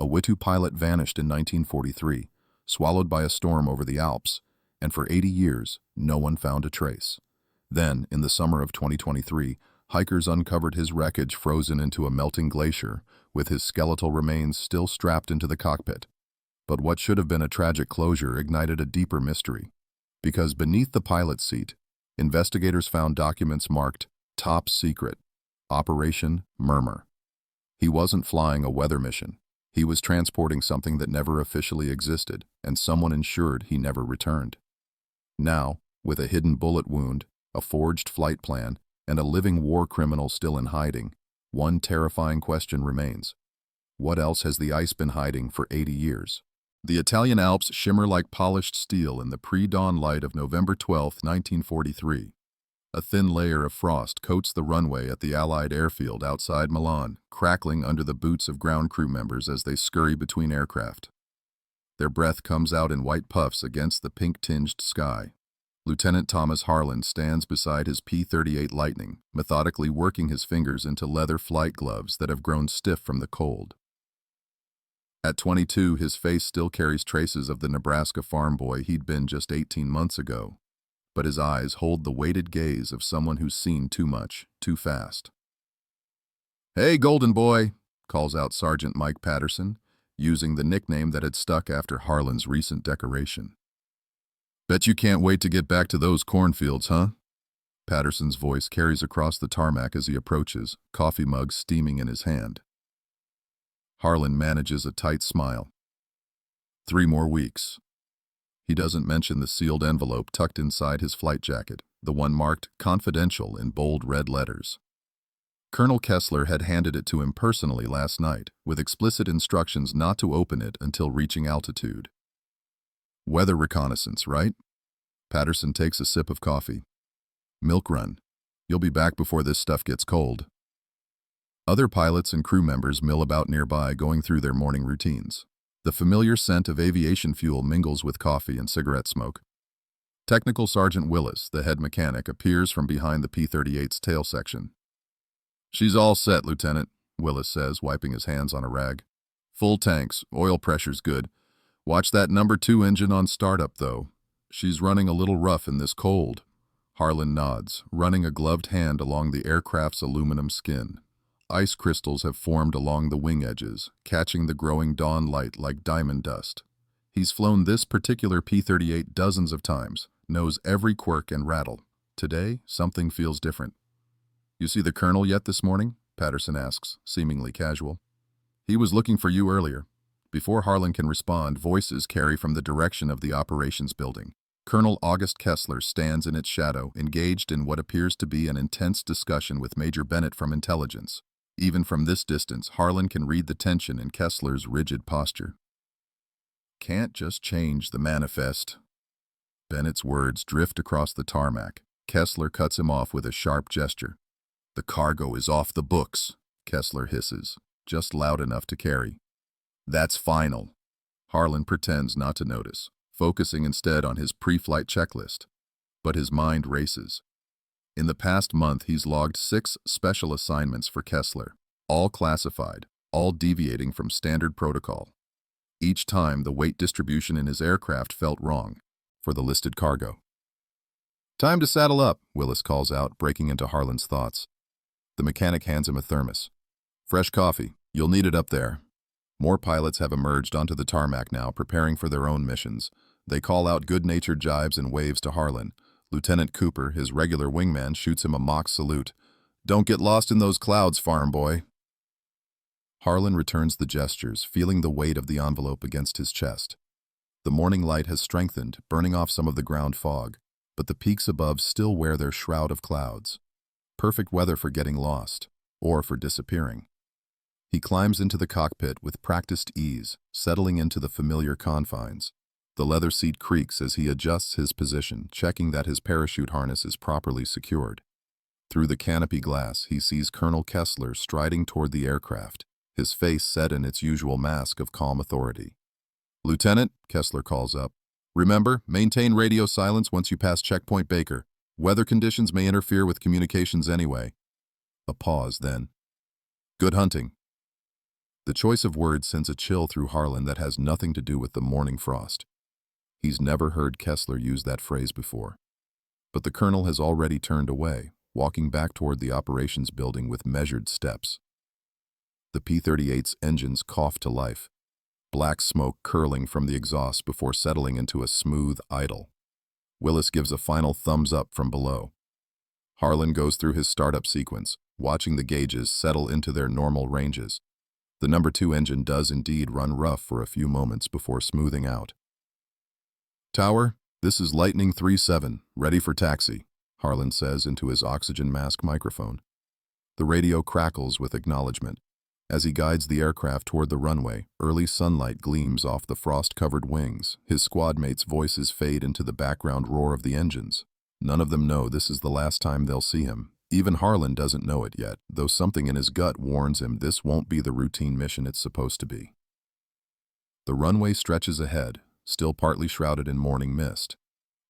A WWII pilot vanished in 1943, swallowed by a storm over the Alps, and for 80 years, no one found a trace. Then, in the summer of 2023, hikers uncovered his wreckage frozen into a melting glacier, with his skeletal remains still strapped into the cockpit. But what should have been a tragic closure ignited a deeper mystery. Because beneath the pilot's seat, investigators found documents marked Top Secret, Operation Murmur. He wasn't flying a weather mission. He was transporting something that never officially existed, and someone ensured he never returned. Now, with a hidden bullet wound, a forged flight plan, and a living war criminal still in hiding, one terrifying question remains. What else has the ice been hiding for 80 years? The Italian Alps shimmer like polished steel in the pre-dawn light of November 12, 1943. A thin layer of frost coats the runway at the Allied airfield outside Milan, crackling under the boots of ground crew members as they scurry between aircraft. Their breath comes out in white puffs against the pink-tinged sky. Lieutenant Thomas Harlan stands beside his P-38 Lightning, methodically working his fingers into leather flight gloves that have grown stiff from the cold. At 22, his face still carries traces of the Nebraska farm boy he'd been just 18 months ago, but his eyes hold the weighted gaze of someone who's seen too much, too fast. "Hey, Golden Boy," calls out Sergeant Mike Patterson, using the nickname that had stuck after Harlan's recent decoration. "Bet you can't wait to get back to those cornfields, huh?" Patterson's voice carries across the tarmac as he approaches, coffee mug steaming in his hand. Harlan manages a tight smile. 3 more weeks. He doesn't mention the sealed envelope tucked inside his flight jacket, the one marked "Confidential" in bold red letters. Colonel Kessler had handed it to him personally last night, with explicit instructions not to open it until reaching altitude. Weather reconnaissance, right? Patterson takes a sip of coffee. Milk run. You'll be back before this stuff gets cold. Other pilots and crew members mill about nearby, going through their morning routines. The familiar scent of aviation fuel mingles with coffee and cigarette smoke. Technical Sergeant Willis, the head mechanic, appears from behind the P-38's tail section. "She's all set, Lieutenant," Willis says, wiping his hands on a rag. "Full tanks, oil pressure's good. Watch that number 2 engine on startup, though. She's running a little rough in this cold." Harlan nods, running a gloved hand along the aircraft's aluminum skin. Ice crystals have formed along the wing edges, catching the growing dawn light like diamond dust. He's flown this particular P-38 dozens of times, knows every quirk and rattle. Today, something feels different. "You see the colonel yet this morning?" Patterson asks, seemingly casual. "He was looking for you earlier." Before Harlan can respond, voices carry from the direction of the operations building. Colonel August Kessler stands in its shadow, engaged in what appears to be an intense discussion with Major Bennett from intelligence. Even from this distance, Harlan can read the tension in Kessler's rigid posture. "Can't just change the manifest." Bennett's words drift across the tarmac. Kessler cuts him off with a sharp gesture. "The cargo is off the books," Kessler hisses, just loud enough to carry. "That's final." Harlan pretends not to notice, focusing instead on his pre-flight checklist. But his mind races. In the past month, he's logged 6 special assignments for Kessler, all classified, all deviating from standard protocol. Each time, the weight distribution in his aircraft felt wrong, for the listed cargo. "Time to saddle up," Willis calls out, breaking into Harlan's thoughts. The mechanic hands him a thermos. "Fresh coffee. You'll need it up there." More pilots have emerged onto the tarmac now, preparing for their own missions. They call out good-natured jibes and waves to Harlan. Lieutenant Cooper, his regular wingman, shoots him a mock salute. "Don't get lost in those clouds, farm boy." Harlan returns the gestures, feeling the weight of the envelope against his chest. The morning light has strengthened, burning off some of the ground fog, but the peaks above still wear their shroud of clouds. Perfect weather for getting lost, or for disappearing. He climbs into the cockpit with practiced ease, settling into the familiar confines. The leather seat creaks as he adjusts his position, checking that his parachute harness is properly secured. Through the canopy glass, he sees Colonel Kessler striding toward the aircraft, his face set in its usual mask of calm authority. "Lieutenant," Kessler calls up, "remember, maintain radio silence once you pass Checkpoint Baker. Weather conditions may interfere with communications anyway." A pause, then. "Good hunting." The choice of words sends a chill through Harlan that has nothing to do with the morning frost. He's never heard Kessler use that phrase before. But the colonel has already turned away, walking back toward the operations building with measured steps. The P-38's engines cough to life, black smoke curling from the exhaust before settling into a smooth idle. Willis gives a final thumbs up from below. Harlan goes through his startup sequence, watching the gauges settle into their normal ranges. The number 2 engine does indeed run rough for a few moments before smoothing out. "Tower, this is Lightning 3-7, ready for taxi," Harlan says into his oxygen mask microphone. The radio crackles with acknowledgement. As he guides the aircraft toward the runway, early sunlight gleams off the frost-covered wings. His squad mates' voices fade into the background roar of the engines. None of them know this is the last time they'll see him. Even Harlan doesn't know it yet, though something in his gut warns him this won't be the routine mission it's supposed to be. The runway stretches ahead, still partly shrouded in morning mist.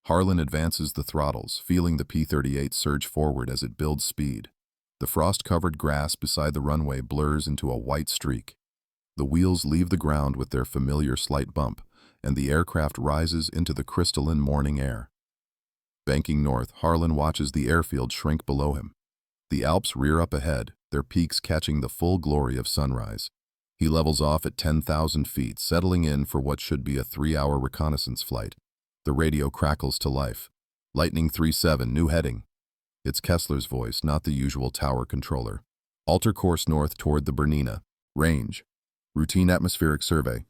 Harlan advances the throttles, feeling the P-38 surge forward as it builds speed. The frost-covered grass beside the runway blurs into a white streak. The wheels leave the ground with their familiar slight bump, and the aircraft rises into the crystalline morning air. Banking north, Harlan watches the airfield shrink below him. The Alps rear up ahead, their peaks catching the full glory of sunrise. He levels off at 10,000 feet, settling in for what should be a 3-hour reconnaissance flight. The radio crackles to life. "Lightning 3-7, new heading." It's Kessler's voice, not the usual tower controller. "Alter course north toward the Bernina. Range. Routine atmospheric survey."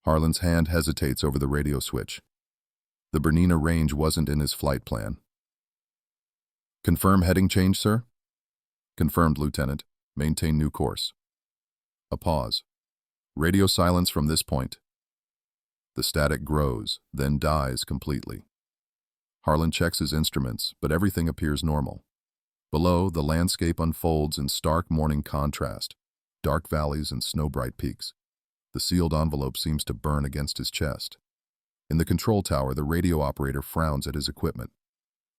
Harlan's hand hesitates over the radio switch. The Bernina range wasn't in his flight plan. "Confirm heading change, sir?" "Confirmed, Lieutenant. Maintain new course." A pause. "Radio silence from this point." The static grows, then dies completely. Harlan checks his instruments, but everything appears normal. Below, the landscape unfolds in stark morning contrast, dark valleys and snow-bright peaks. The sealed envelope seems to burn against his chest. In the control tower, the radio operator frowns at his equipment.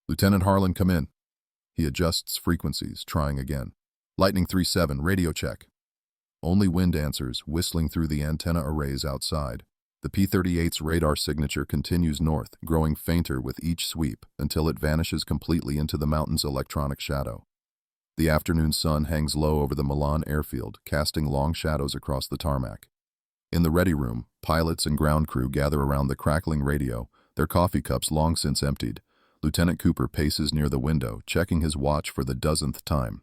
"Lieutenant Harlan, come in." He adjusts frequencies, trying again. "Lightning 3-7, radio check." Only wind answers, whistling through the antenna arrays outside. The P-38's radar signature continues north, growing fainter with each sweep until it vanishes completely into the mountain's electronic shadow. The afternoon sun hangs low over the Milan airfield, casting long shadows across the tarmac. In the ready room, pilots and ground crew gather around the crackling radio, their coffee cups long since emptied. Lieutenant Cooper paces near the window, checking his watch for the dozenth time.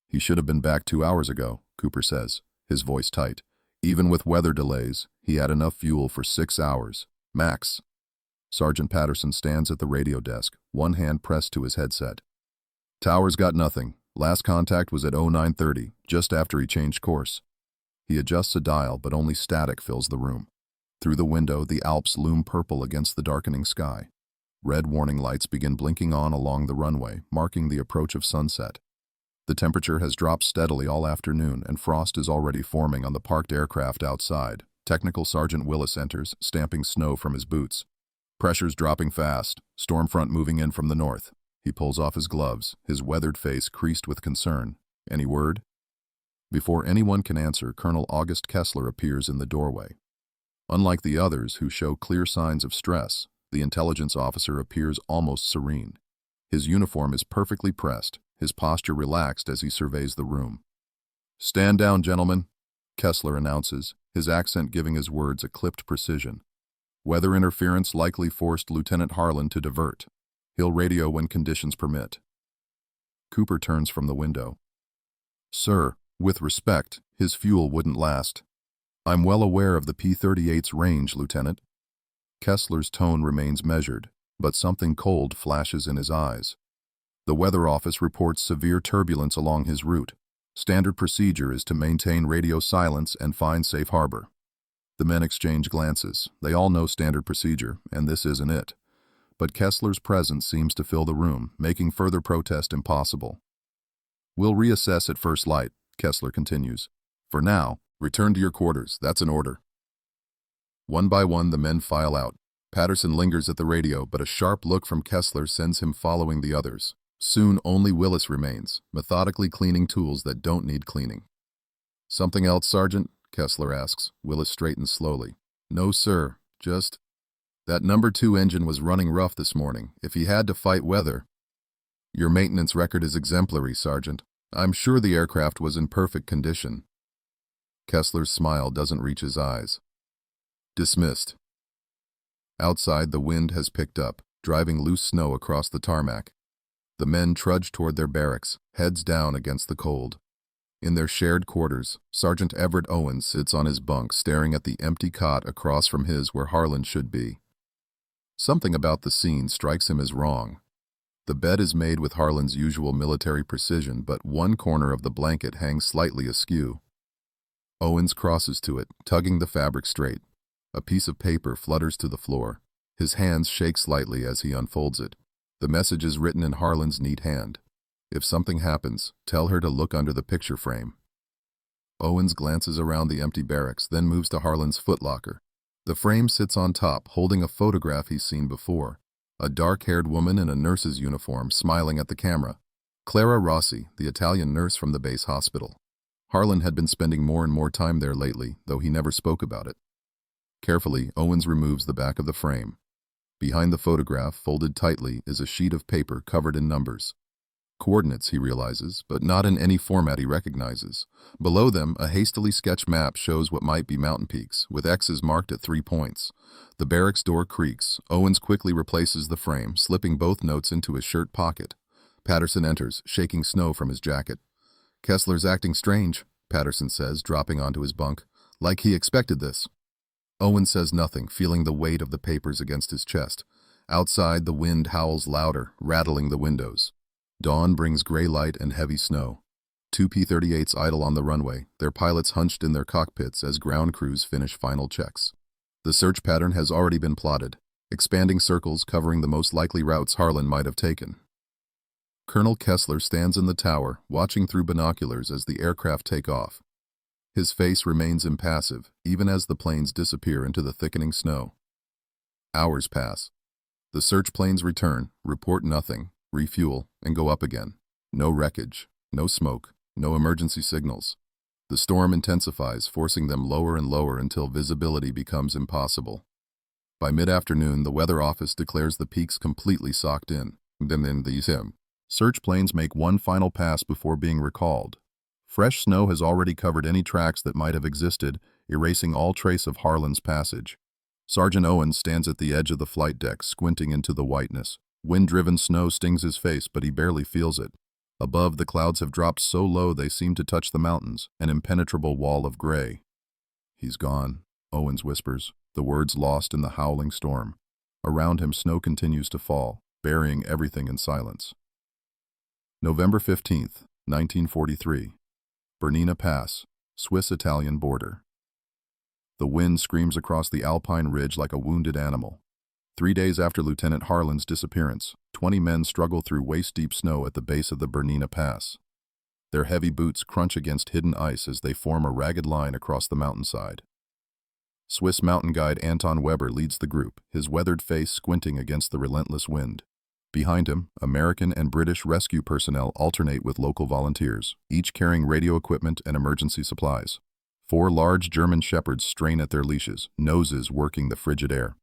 "He should have been back 2 hours ago," Cooper says, his voice tight. "Even with weather delays, he had enough fuel for 6 hours. Max." Sergeant Patterson stands at the radio desk, one hand pressed to his headset. "Tower's got nothing. Last contact was at 0930, just after he changed course." He adjusts a dial, but only static fills the room. Through the window, the Alps loom purple against the darkening sky. Red warning lights begin blinking on along the runway, marking the approach of sunset. The temperature has dropped steadily all afternoon, and frost is already forming on the parked aircraft outside. Technical Sergeant Willis enters, stamping snow from his boots. "Pressure's dropping fast. Storm front moving in from the north." He pulls off his gloves, his weathered face creased with concern. "Any word?" Before anyone can answer, Colonel August Kessler appears in the doorway. Unlike the others, who show clear signs of stress, the intelligence officer appears almost serene. His uniform is perfectly pressed, his posture relaxed as he surveys the room. "Stand down, gentlemen," Kessler announces, his accent giving his words a clipped precision. "Weather interference likely forced Lieutenant Harlan to divert. He'll radio when conditions permit." Cooper turns from the window. "Sir, with respect, his fuel wouldn't last." "I'm well aware of the P-38's range, Lieutenant." Kessler's tone remains measured, but something cold flashes in his eyes. "The weather office reports severe turbulence along his route. Standard procedure is to maintain radio silence and find safe harbor." The men exchange glances. They all know standard procedure, and this isn't it. But Kessler's presence seems to fill the room, making further protest impossible. "We'll reassess at first light," Kessler continues. "For now, return to your quarters. That's an order." One by one, the men file out. Patterson lingers at the radio, but a sharp look from Kessler sends him following the others. Soon, only Willis remains, methodically cleaning tools that don't need cleaning. Something else, Sergeant? Kessler asks. Willis straightens slowly. No, sir. Just that #2 engine was running rough this morning. If he had to fight weather. Your maintenance record is exemplary, Sergeant. I'm sure the aircraft was in perfect condition. Kessler's smile doesn't reach his eyes. Dismissed. Outside, the wind has picked up, driving loose snow across the tarmac. The men trudge toward their barracks, heads down against the cold. In their shared quarters, Sergeant Everett Owens sits on his bunk staring at the empty cot across from his where Harlan should be. Something about the scene strikes him as wrong. The bed is made with Harlan's usual military precision, but one corner of the blanket hangs slightly askew. Owens crosses to it, tugging the fabric straight. A piece of paper flutters to the floor. His hands shake slightly as he unfolds it. The message is written in Harlan's neat hand. If something happens, tell her to look under the picture frame. Owens glances around the empty barracks, then moves to Harlan's footlocker. The frame sits on top, holding a photograph he's seen before. A dark-haired woman in a nurse's uniform, smiling at the camera. Clara Rossi, the Italian nurse from the base hospital. Harlan had been spending more and more time there lately, though he never spoke about it. Carefully, Owens removes the back of the frame. Behind the photograph, folded tightly, is a sheet of paper covered in numbers. Coordinates, he realizes, but not in any format he recognizes. Below them, a hastily sketched map shows what might be mountain peaks, with X's marked at 3 points. The barracks door creaks. Owens quickly replaces the frame, slipping both notes into his shirt pocket. Patterson enters, shaking snow from his jacket. Kessler's acting strange, Patterson says, dropping onto his bunk. Like he expected this. Owens says nothing, feeling the weight of the papers against his chest. Outside, the wind howls louder, rattling the windows. Dawn brings gray light and heavy snow. 2 P-38s idle on the runway, their pilots hunched in their cockpits as ground crews finish final checks. The search pattern has already been plotted, expanding circles covering the most likely routes Harlan might have taken. Colonel Kessler stands in the tower, watching through binoculars as the aircraft take off. His face remains impassive, even as the planes disappear into the thickening snow. Hours pass. The search planes return, report nothing, refuel, and go up again. No wreckage, no smoke, no emergency signals. The storm intensifies, forcing them lower and lower until visibility becomes impossible. By mid-afternoon, the weather office declares the peaks completely socked in. Then these search planes make one final pass before being recalled. Fresh snow has already covered any tracks that might have existed, erasing all trace of Harlan's passage. Sergeant Owens stands at the edge of the flight deck, squinting into the whiteness. Wind-driven snow stings his face, but he barely feels it. Above, the clouds have dropped so low they seem to touch the mountains, an impenetrable wall of gray. He's gone, Owens whispers, the words lost in the howling storm. Around him, snow continues to fall, burying everything in silence. November 15th, 1943. Bernina Pass, Swiss-Italian border. The wind screams across the Alpine ridge like a wounded animal. 3 days after Lieutenant Harlan's disappearance, 20 men struggle through waist-deep snow at the base of the Bernina Pass. Their heavy boots crunch against hidden ice as they form a ragged line across the mountainside. Swiss mountain guide Anton Weber leads the group, his weathered face squinting against the relentless wind. Behind him, American and British rescue personnel alternate with local volunteers, each carrying radio equipment and emergency supplies. 4 large German shepherds strain at their leashes, noses working the frigid air.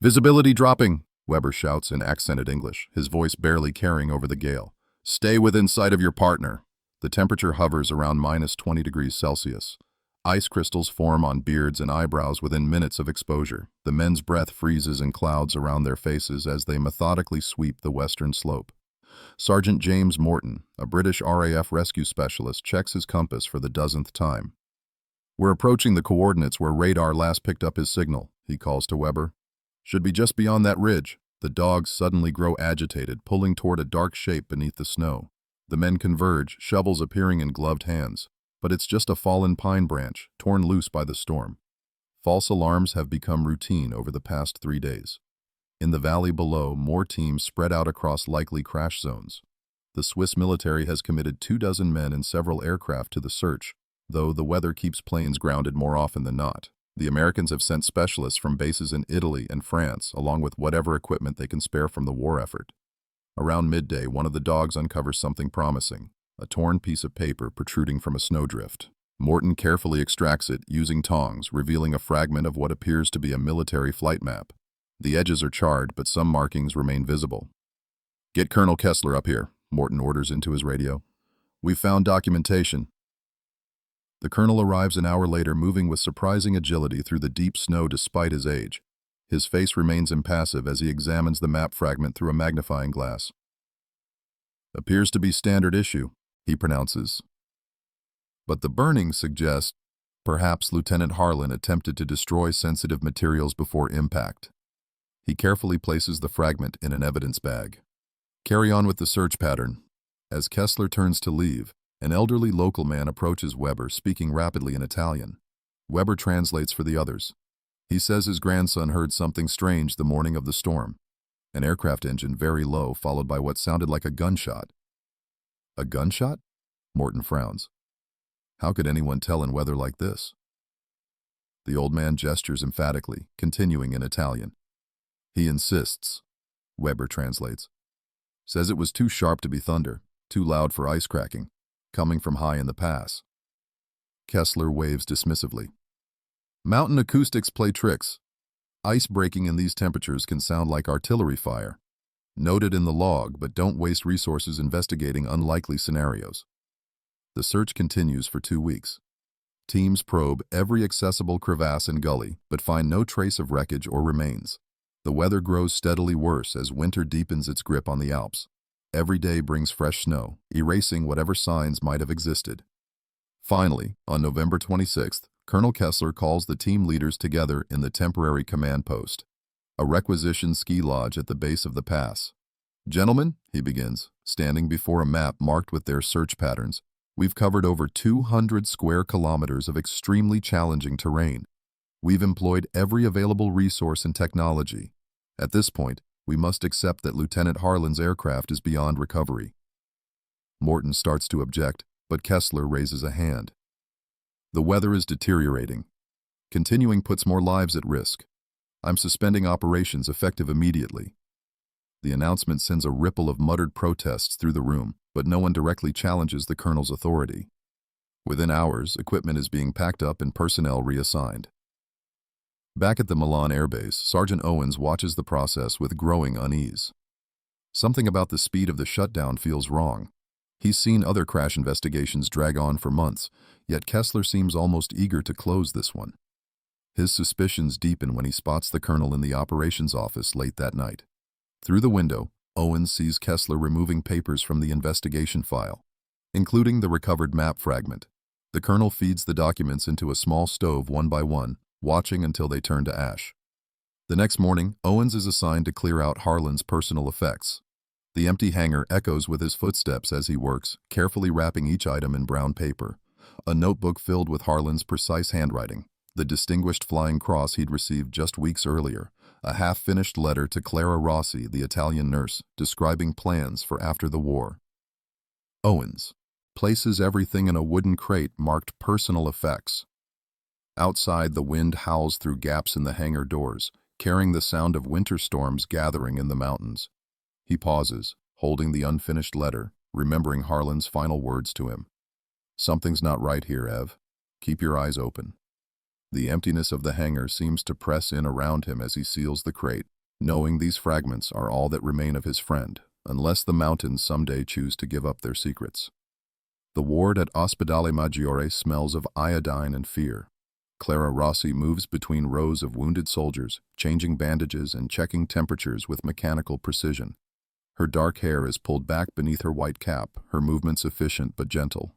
"Visibility dropping," Weber shouts in accented English, his voice barely carrying over the gale. "Stay within sight of your partner." The temperature hovers around -20 degrees Celsius. Ice crystals form on beards and eyebrows within minutes of exposure. The men's breath freezes in clouds around their faces as they methodically sweep the western slope. Sergeant James Morton, a British RAF rescue specialist, checks his compass for the dozenth time. "We're approaching the coordinates where radar last picked up his signal," he calls to Weber. "Should be just beyond that ridge." The dogs suddenly grow agitated, pulling toward a dark shape beneath the snow. The men converge, shovels appearing in gloved hands. But it's just a fallen pine branch, torn loose by the storm. False alarms have become routine over the past 3 days. In the valley below, more teams spread out across likely crash zones. The Swiss military has committed 24 men and several aircraft to the search, though the weather keeps planes grounded more often than not. The Americans have sent specialists from bases in Italy and France, along with whatever equipment they can spare from the war effort. Around midday, one of the dogs uncovers something promising. A torn piece of paper protruding from a snowdrift. Morton carefully extracts it using tongs, revealing a fragment of what appears to be a military flight map. The edges are charred, but some markings remain visible. "Get Colonel Kessler up here," Morton orders into his radio. "We've found documentation." The colonel arrives an hour later, moving with surprising agility through the deep snow despite his age. His face remains impassive as he examines the map fragment through a magnifying glass. "Appears to be standard issue," he pronounces. But the burning suggests perhaps Lieutenant Harlan attempted to destroy sensitive materials before impact. He carefully places the fragment in an evidence bag. "Carry on with the search pattern." As Kessler turns to leave, an elderly local man approaches Weber, speaking rapidly in Italian. Weber translates for the others. He says his grandson heard something strange the morning of the storm. An aircraft engine very low, followed by what sounded like a gunshot. "A gunshot?" Morton frowns. "How could anyone tell in weather like this?" The old man gestures emphatically, continuing in Italian. "He insists," Weber translates. "Says it was too sharp to be thunder, too loud for ice cracking, coming from high in the pass." Kessler waves dismissively. "Mountain acoustics play tricks. Ice breaking in these temperatures can sound like artillery fire. Note it in the log, but don't waste resources investigating unlikely scenarios." The search continues for 2 weeks. Teams probe every accessible crevasse and gully, but find no trace of wreckage or remains. The weather grows steadily worse as winter deepens its grip on the Alps. Every day brings fresh snow, erasing whatever signs might have existed. Finally, on November 26th, Colonel Kessler calls the team leaders together in the temporary command post, a requisitioned ski lodge at the base of the pass. "Gentlemen," he begins, standing before a map marked with their search patterns, "we've covered over 200 square kilometers of extremely challenging terrain. We've employed every available resource and technology. At this point, we must accept that Lieutenant Harlan's aircraft is beyond recovery." Morton starts to object, but Kessler raises a hand. "The weather is deteriorating. Continuing puts more lives at risk. I'm suspending operations effective immediately." The announcement sends a ripple of muttered protests through the room, but no one directly challenges the colonel's authority. Within hours, equipment is being packed up and personnel reassigned. Back at the Milan Air Base, Sergeant Owens watches the process with growing unease. Something about the speed of the shutdown feels wrong. He's seen other crash investigations drag on for months, yet Kessler seems almost eager to close this one. His suspicions deepen when he spots the colonel in the operations office late that night. Through the window, Owens sees Kessler removing papers from the investigation file, including the recovered map fragment. The colonel feeds the documents into a small stove one by one, watching until they turn to ash. The next morning, Owens is assigned to clear out Harlan's personal effects. The empty hangar echoes with his footsteps as he works, carefully wrapping each item in brown paper. A notebook filled with Harlan's precise handwriting, the distinguished flying cross he'd received just weeks earlier, a half-finished letter to Clara Rossi, the Italian nurse, describing plans for after the war. Owens places everything in a wooden crate marked personal effects. Outside, the wind howls through gaps in the hangar doors, carrying the sound of winter storms gathering in the mountains. He pauses, holding the unfinished letter, remembering Harlan's final words to him. "Something's not right here, Ev. Keep your eyes open." The emptiness of the hangar seems to press in around him as he seals the crate, knowing these fragments are all that remain of his friend, unless the mountains someday choose to give up their secrets. The ward at Ospedale Maggiore smells of iodine and fear. Clara Rossi moves between rows of wounded soldiers, changing bandages and checking temperatures with mechanical precision. Her dark hair is pulled back beneath her white cap, her movements efficient but gentle.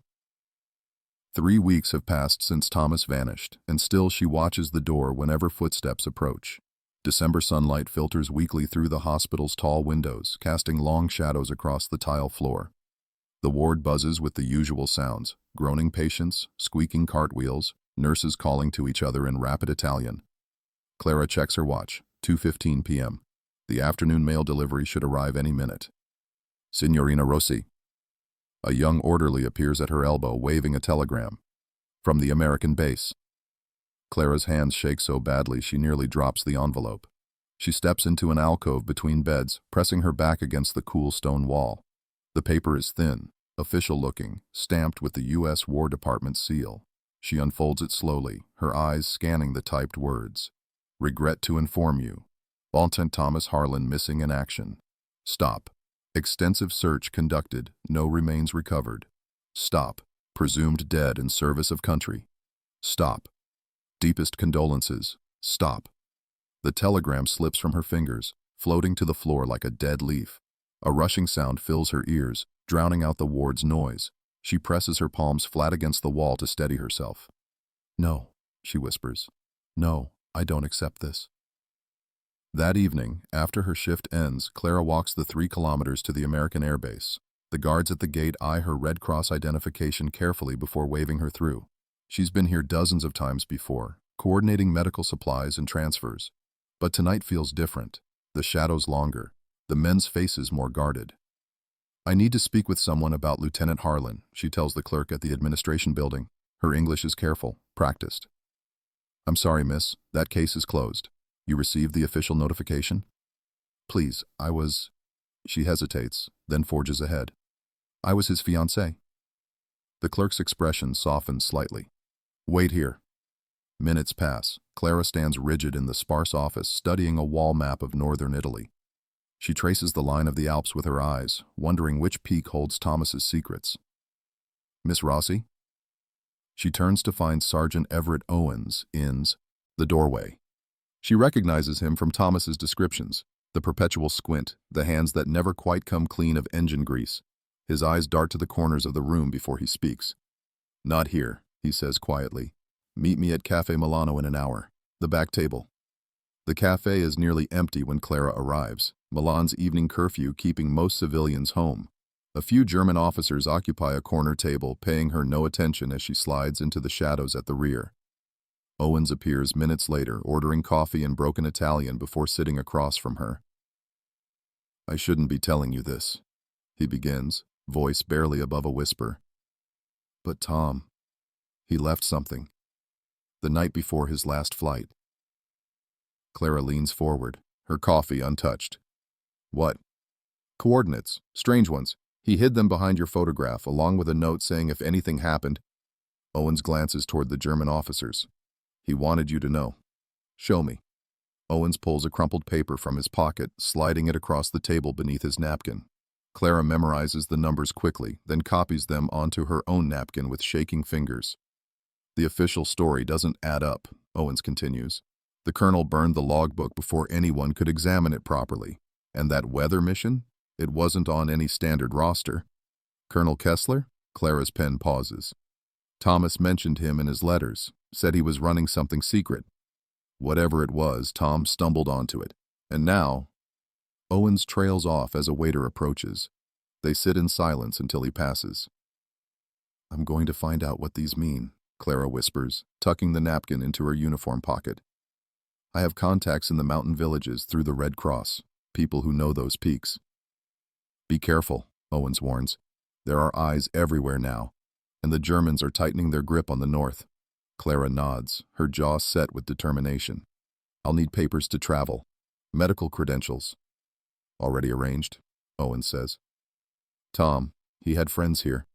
3 weeks have passed since Thomas vanished, and still she watches the door whenever footsteps approach. December sunlight filters weakly through the hospital's tall windows, casting long shadows across the tile floor. The ward buzzes with the usual sounds: groaning patients, squeaking cartwheels, nurses calling to each other in rapid Italian. Clara checks her watch, 2:15 p.m. The afternoon mail delivery should arrive any minute. "Signorina Rossi." A young orderly appears at her elbow, waving a telegram. "From the American base." Clara's hands shake so badly she nearly drops the envelope. She steps into an alcove between beds, pressing her back against the cool stone wall. The paper is thin, official-looking, stamped with the U.S. War Department seal. She unfolds it slowly, her eyes scanning the typed words. Regret to inform you. Lieutenant Thomas Harlan missing in action. Stop. Extensive search conducted, no remains recovered. Stop. Presumed dead in service of country. Stop. Deepest condolences. Stop. The telegram slips from her fingers, floating to the floor like a dead leaf. A rushing sound fills her ears, drowning out the ward's noise. She presses her palms flat against the wall to steady herself. No, she whispers. No, I don't accept this. That evening, after her shift ends, Clara walks the 3 kilometers to the American Air Base. The guards at the gate eye her Red Cross identification carefully before waving her through. She's been here dozens of times before, coordinating medical supplies and transfers. But tonight feels different. The shadows longer, the men's faces more guarded. I need to speak with someone about Lieutenant Harlan, she tells the clerk at the administration building. Her English is careful, practiced. I'm sorry, miss, that case is closed. You received the official notification? Please, I was... She hesitates, then forges ahead. I was his fiancée. The clerk's expression softens slightly. Wait here. Minutes pass. Clara stands rigid in the sparse office, studying a wall map of northern Italy. She traces the line of the Alps with her eyes, wondering which peak holds Thomas's secrets. Miss Rossi? She turns to find Sergeant Everett Owens in the doorway. She recognizes him from Thomas's descriptions, the perpetual squint, the hands that never quite come clean of engine grease. His eyes dart to the corners of the room before he speaks. Not here, he says quietly. Meet me at Cafe Milano in an hour. The back table. The cafe is nearly empty when Clara arrives, Milan's evening curfew keeping most civilians home. A few German officers occupy a corner table, paying her no attention as she slides into the shadows at the rear. Owens appears minutes later, ordering coffee in broken Italian before sitting across from her. I shouldn't be telling you this, he begins, voice barely above a whisper. But Tom, he left something. The night before his last flight. Clara leans forward, her coffee untouched. What? Coordinates, strange ones. He hid them behind your photograph, along with a note saying if anything happened. Owens glances toward the German officers. He wanted you to know. Show me. Owens pulls a crumpled paper from his pocket, sliding it across the table beneath his napkin. Clara memorizes the numbers quickly, then copies them onto her own napkin with shaking fingers. The official story doesn't add up, Owens continues. The colonel burned the logbook before anyone could examine it properly. And that weather mission? It wasn't on any standard roster. Colonel Kessler? Clara's pen pauses. Thomas mentioned him in his letters, said he was running something secret. Whatever it was, Tom stumbled onto it. And now... Owens trails off as a waiter approaches. They sit in silence until he passes. I'm going to find out what these mean, Clara whispers, tucking the napkin into her uniform pocket. I have contacts in the mountain villages through the Red Cross, people who know those peaks. Be careful, Owens warns. There are eyes everywhere now, and the Germans are tightening their grip on the north. Clara nods, her jaw set with determination. I'll need papers to travel. Medical credentials. Already arranged, Owens says. Tom, he had friends here.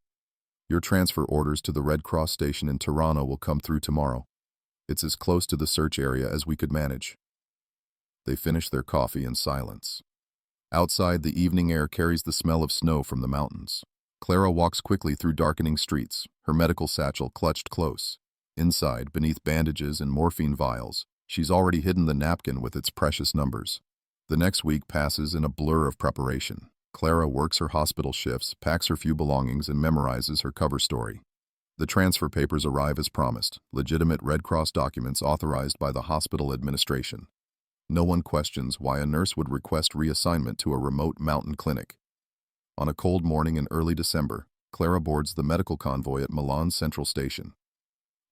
Your transfer orders to the Red Cross station in Tirana will come through tomorrow. It's as close to the search area as we could manage. They finish their coffee in silence. Outside, the evening air carries the smell of snow from the mountains. Clara walks quickly through darkening streets, her medical satchel clutched close. Inside, beneath bandages and morphine vials, she's already hidden the napkin with its precious numbers. The next week passes in a blur of preparation. Clara works her hospital shifts, packs her few belongings, and memorizes her cover story. The transfer papers arrive as promised, legitimate Red Cross documents authorized by the hospital administration. No one questions why a nurse would request reassignment to a remote mountain clinic. On a cold morning in early December, Clara boards the medical convoy at Milan Central Station.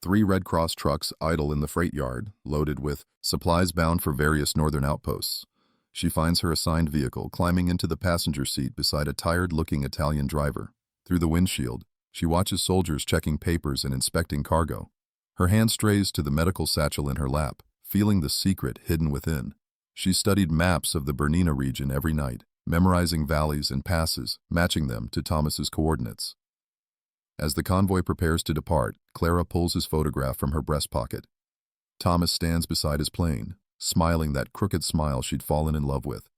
3 Red Cross trucks idle in the freight yard, loaded with supplies bound for various northern outposts. She finds her assigned vehicle, climbing into the passenger seat beside a tired-looking Italian driver. Through the windshield, she watches soldiers checking papers and inspecting cargo. Her hand strays to the medical satchel in her lap, feeling the secret hidden within. She studied maps of the Bernina region every night, memorizing valleys and passes, matching them to Thomas's coordinates. As the convoy prepares to depart, Clara pulls his photograph from her breast pocket. Thomas stands beside his plane, smiling that crooked smile she'd fallen in love with.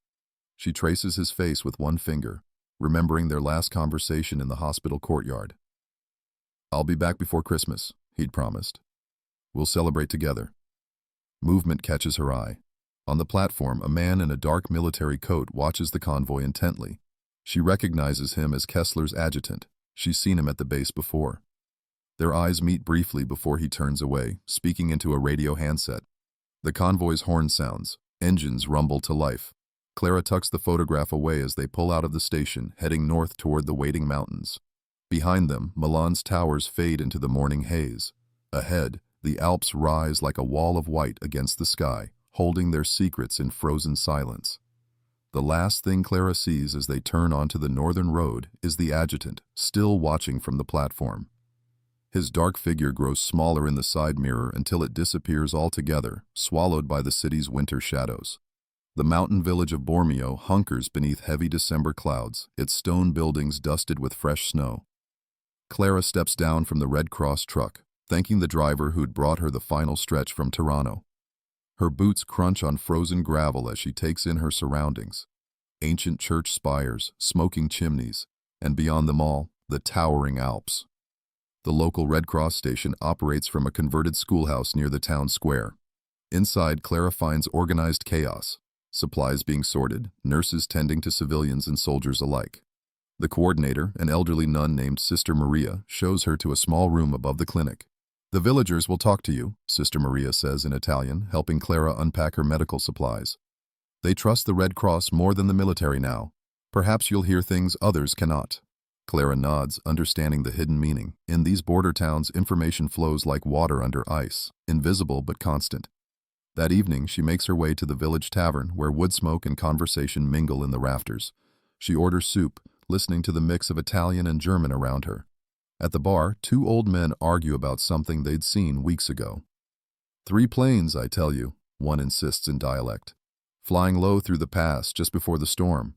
She traces his face with one finger, remembering their last conversation in the hospital courtyard. "I'll be back before Christmas," he'd promised. "We'll celebrate together." Movement catches her eye. On the platform, a man in a dark military coat watches the convoy intently. She recognizes him as Kessler's adjutant. She's seen him at the base before. Their eyes meet briefly before he turns away, speaking into a radio handset. The convoy's horn sounds. Engines rumble to life. Clara tucks the photograph away as they pull out of the station, heading north toward the waiting mountains. Behind them, Milan's towers fade into the morning haze. Ahead, the Alps rise like a wall of white against the sky, holding their secrets in frozen silence. The last thing Clara sees as they turn onto the northern road is the adjutant, still watching from the platform. His dark figure grows smaller in the side mirror until it disappears altogether, swallowed by the city's winter shadows. The mountain village of Bormio hunkers beneath heavy December clouds, its stone buildings dusted with fresh snow. Clara steps down from the Red Cross truck, thanking the driver who'd brought her the final stretch from Tirano. Her boots crunch on frozen gravel as she takes in her surroundings. Ancient church spires, smoking chimneys, and beyond them all, the towering Alps. The local Red Cross station operates from a converted schoolhouse near the town square. Inside, Clara finds organized chaos. Supplies being sorted, nurses tending to civilians and soldiers alike. The coordinator, an elderly nun named Sister Maria, shows her to a small room above the clinic. "The villagers will talk to you," Sister Maria says in Italian, helping Clara unpack her medical supplies. "They trust the Red Cross more than the military now. Perhaps you'll hear things others cannot." Clara nods, understanding the hidden meaning. In these border towns, information flows like water under ice, invisible but constant. That evening, she makes her way to the village tavern, where wood smoke and conversation mingle in the rafters. She orders soup, listening to the mix of Italian and German around her. At the bar, two old men argue about something they'd seen weeks ago. "3 planes, I tell you," one insists in dialect. "Flying low through the pass just before the storm."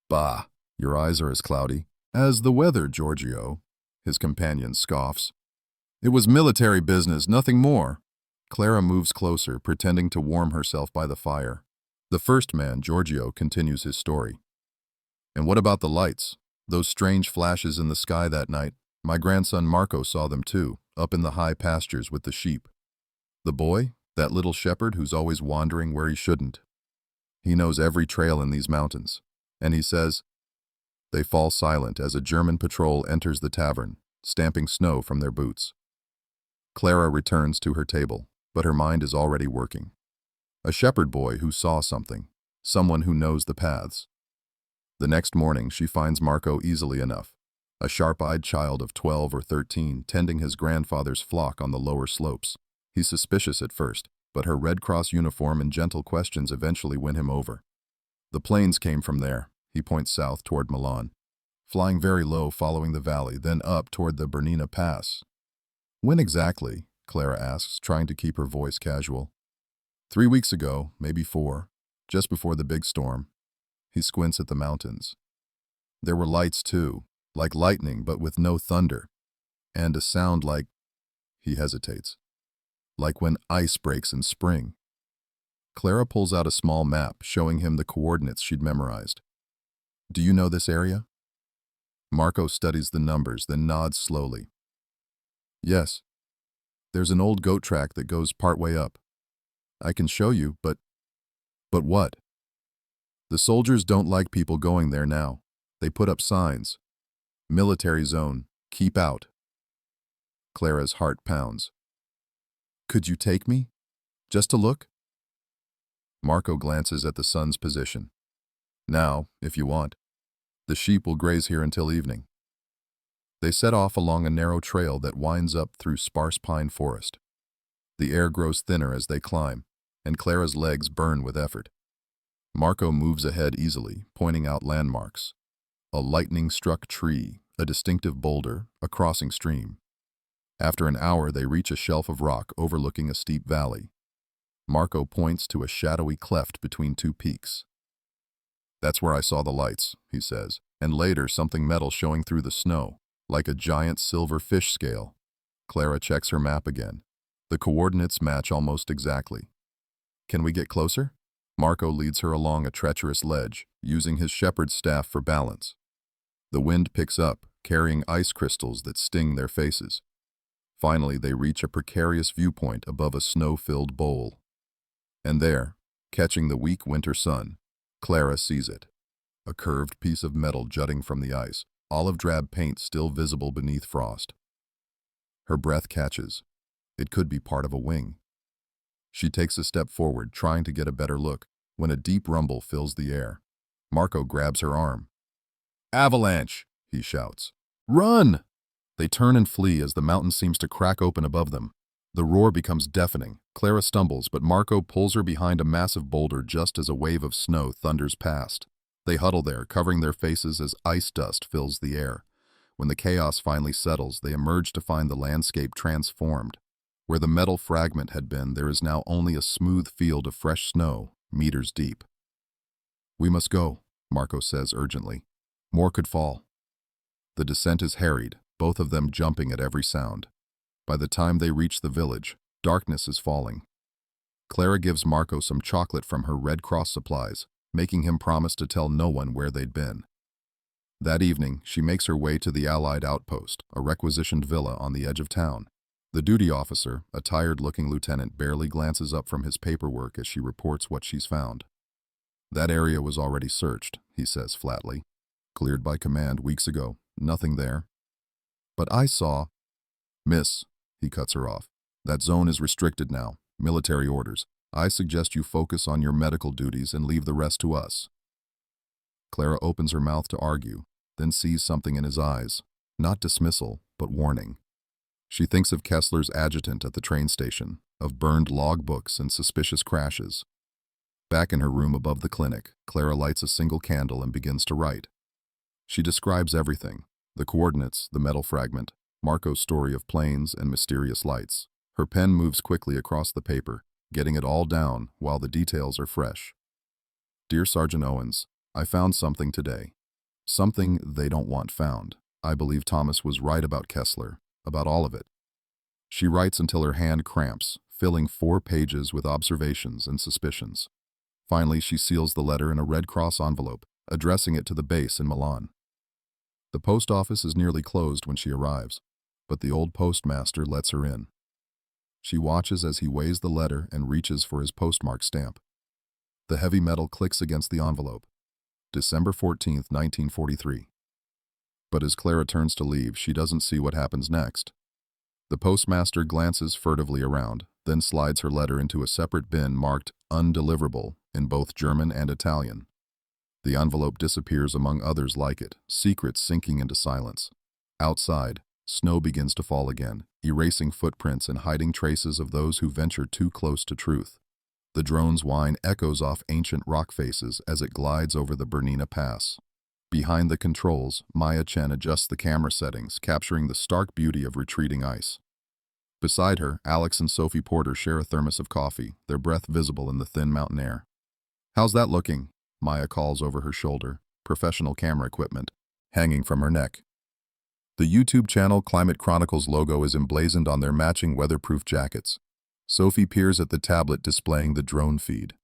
"Bah, your eyes are as cloudy as the weather, Giorgio," his companion scoffs. "It was military business, nothing more." Clara moves closer, pretending to warm herself by the fire. The first man, Giorgio, continues his story. "And what about the lights? Those strange flashes in the sky that night? My grandson Marco saw them too, up in the high pastures with the sheep. The boy, that little shepherd who's always wandering where he shouldn't. He knows every trail in these mountains. And he says..." They fall silent as a German patrol enters the tavern, stamping snow from their boots. Clara returns to her table, but her mind is already working. A shepherd boy who saw something, someone who knows the paths. The next morning, she finds Marco easily enough, a sharp-eyed child of 12 or 13 tending his grandfather's flock on the lower slopes. He's suspicious at first, but her Red Cross uniform and gentle questions eventually win him over. "The planes came from there," he points south toward Milan, flying very low following the valley, then up toward the Bernina Pass. "When exactly?" Clara asks, trying to keep her voice casual. 3 weeks ago, maybe 4, just before the big storm." He squints at the mountains. "There were lights too, like lightning but with no thunder, and a sound like..." He hesitates. "Like when ice breaks in spring." Clara pulls out a small map, showing him the coordinates she'd memorized. "Do you know this area?" Marco studies the numbers, then nods slowly. "Yes. There's an old goat track that goes partway up. I can show you, but..." "But what?" "The soldiers don't like people going there now. They put up signs. Military zone. Keep out." Clara's heart pounds. "Could you take me? Just to look?" Marco glances at the sun's position. "Now, if you want. The sheep will graze here until evening." They set off along a narrow trail that winds up through sparse pine forest. The air grows thinner as they climb, and Clara's legs burn with effort. Marco moves ahead easily, pointing out landmarks. A lightning-struck tree, a distinctive boulder, a crossing stream. After an hour, they reach a shelf of rock overlooking a steep valley. Marco points to a shadowy cleft between 2 peaks. "That's where I saw the lights," he says, and later something metal showing through the snow, like a giant silver fish scale. Clara checks her map again. The coordinates match almost exactly. Can we get closer? Marco leads her along a treacherous ledge, using his shepherd's staff for balance. The wind picks up, carrying ice crystals that sting their faces. Finally, they reach a precarious viewpoint above a snow-filled bowl. And there, catching the weak winter sun, Clara sees it. A curved piece of metal jutting from the ice, olive-drab paint still visible beneath frost. Her breath catches. It could be part of a wing. She takes a step forward, trying to get a better look, when a deep rumble fills the air. Marco grabs her arm. "Avalanche!" he shouts. "Run!" They turn and flee as the mountain seems to crack open above them. The roar becomes deafening. Clara stumbles, but Marco pulls her behind a massive boulder just as a wave of snow thunders past. They huddle there, covering their faces as ice dust fills the air. When the chaos finally settles, they emerge to find the landscape transformed. Where the metal fragment had been, there is now only a smooth field of fresh snow, meters deep. "We must go," Marco says urgently. "More could fall." The descent is harried, both of them jumping at every sound. By the time they reach the village, darkness is falling. Clara gives Marco some chocolate from her Red Cross supplies, making him promise to tell no one where they'd been. That evening, she makes her way to the Allied outpost, a requisitioned villa on the edge of town. The duty officer, a tired-looking lieutenant, barely glances up from his paperwork as she reports what she's found. "That area was already searched," he says flatly. "Cleared by command weeks ago. Nothing there." "But I saw—" "Miss," he cuts her off. "That zone is restricted now. Military orders. I suggest you focus on your medical duties and leave the rest to us." Clara opens her mouth to argue, then sees something in his eyes. Not dismissal, but warning. She thinks of Kessler's adjutant at the train station, of burned logbooks and suspicious crashes. Back in her room above the clinic, Clara lights a single candle and begins to write. She describes everything: the coordinates, the metal fragment, Marco's story of planes and mysterious lights. Her pen moves quickly across the paper, getting it all down while the details are fresh. "Dear Sergeant Owens, I found something today. Something they don't want found. I believe Thomas was right about Kessler, about all of it." She writes until her hand cramps, filling 4 pages with observations and suspicions. Finally, she seals the letter in a Red Cross envelope, addressing it to the base in Milan. The post office is nearly closed when she arrives, but the old postmaster lets her in. She watches as he weighs the letter and reaches for his postmark stamp. The heavy metal clicks against the envelope. December 14th, 1943. But as Clara turns to leave, she doesn't see what happens next. The postmaster glances furtively around, then slides her letter into a separate bin marked "Undeliverable" in both German and Italian. The envelope disappears among others like it, secrets sinking into silence. Outside, snow begins to fall again, erasing footprints and hiding traces of those who venture too close to truth. The drone's whine echoes off ancient rock faces as it glides over the Bernina Pass. Behind the controls, Maya Chen adjusts the camera settings, capturing the stark beauty of retreating ice. Beside her, Alex and Sophie Porter share a thermos of coffee, their breath visible in the thin mountain air. "How's that looking?" Maya calls over her shoulder, professional camera equipment hanging from her neck. The YouTube channel Climate Chronicles logo is emblazoned on their matching weatherproof jackets. Sophie peers at the tablet displaying the drone feed.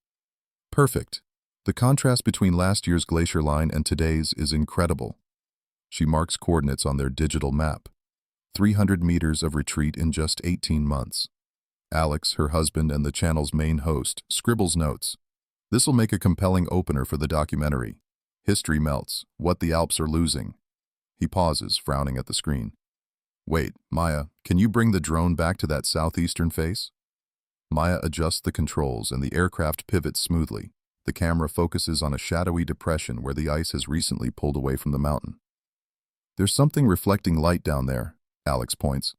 "Perfect. The contrast between last year's glacier line and today's is incredible." She marks coordinates on their digital map. 300 meters of retreat in just 18 months. Alex, her husband and the channel's main host, scribbles notes. "This'll make a compelling opener for the documentary. History melts. What the Alps are losing." He pauses, frowning at the screen. "Wait, Maya, can you bring the drone back to that southeastern face?" Maya adjusts the controls and the aircraft pivots smoothly. The camera focuses on a shadowy depression where the ice has recently pulled away from the mountain. "There's something reflecting light down there," Alex points.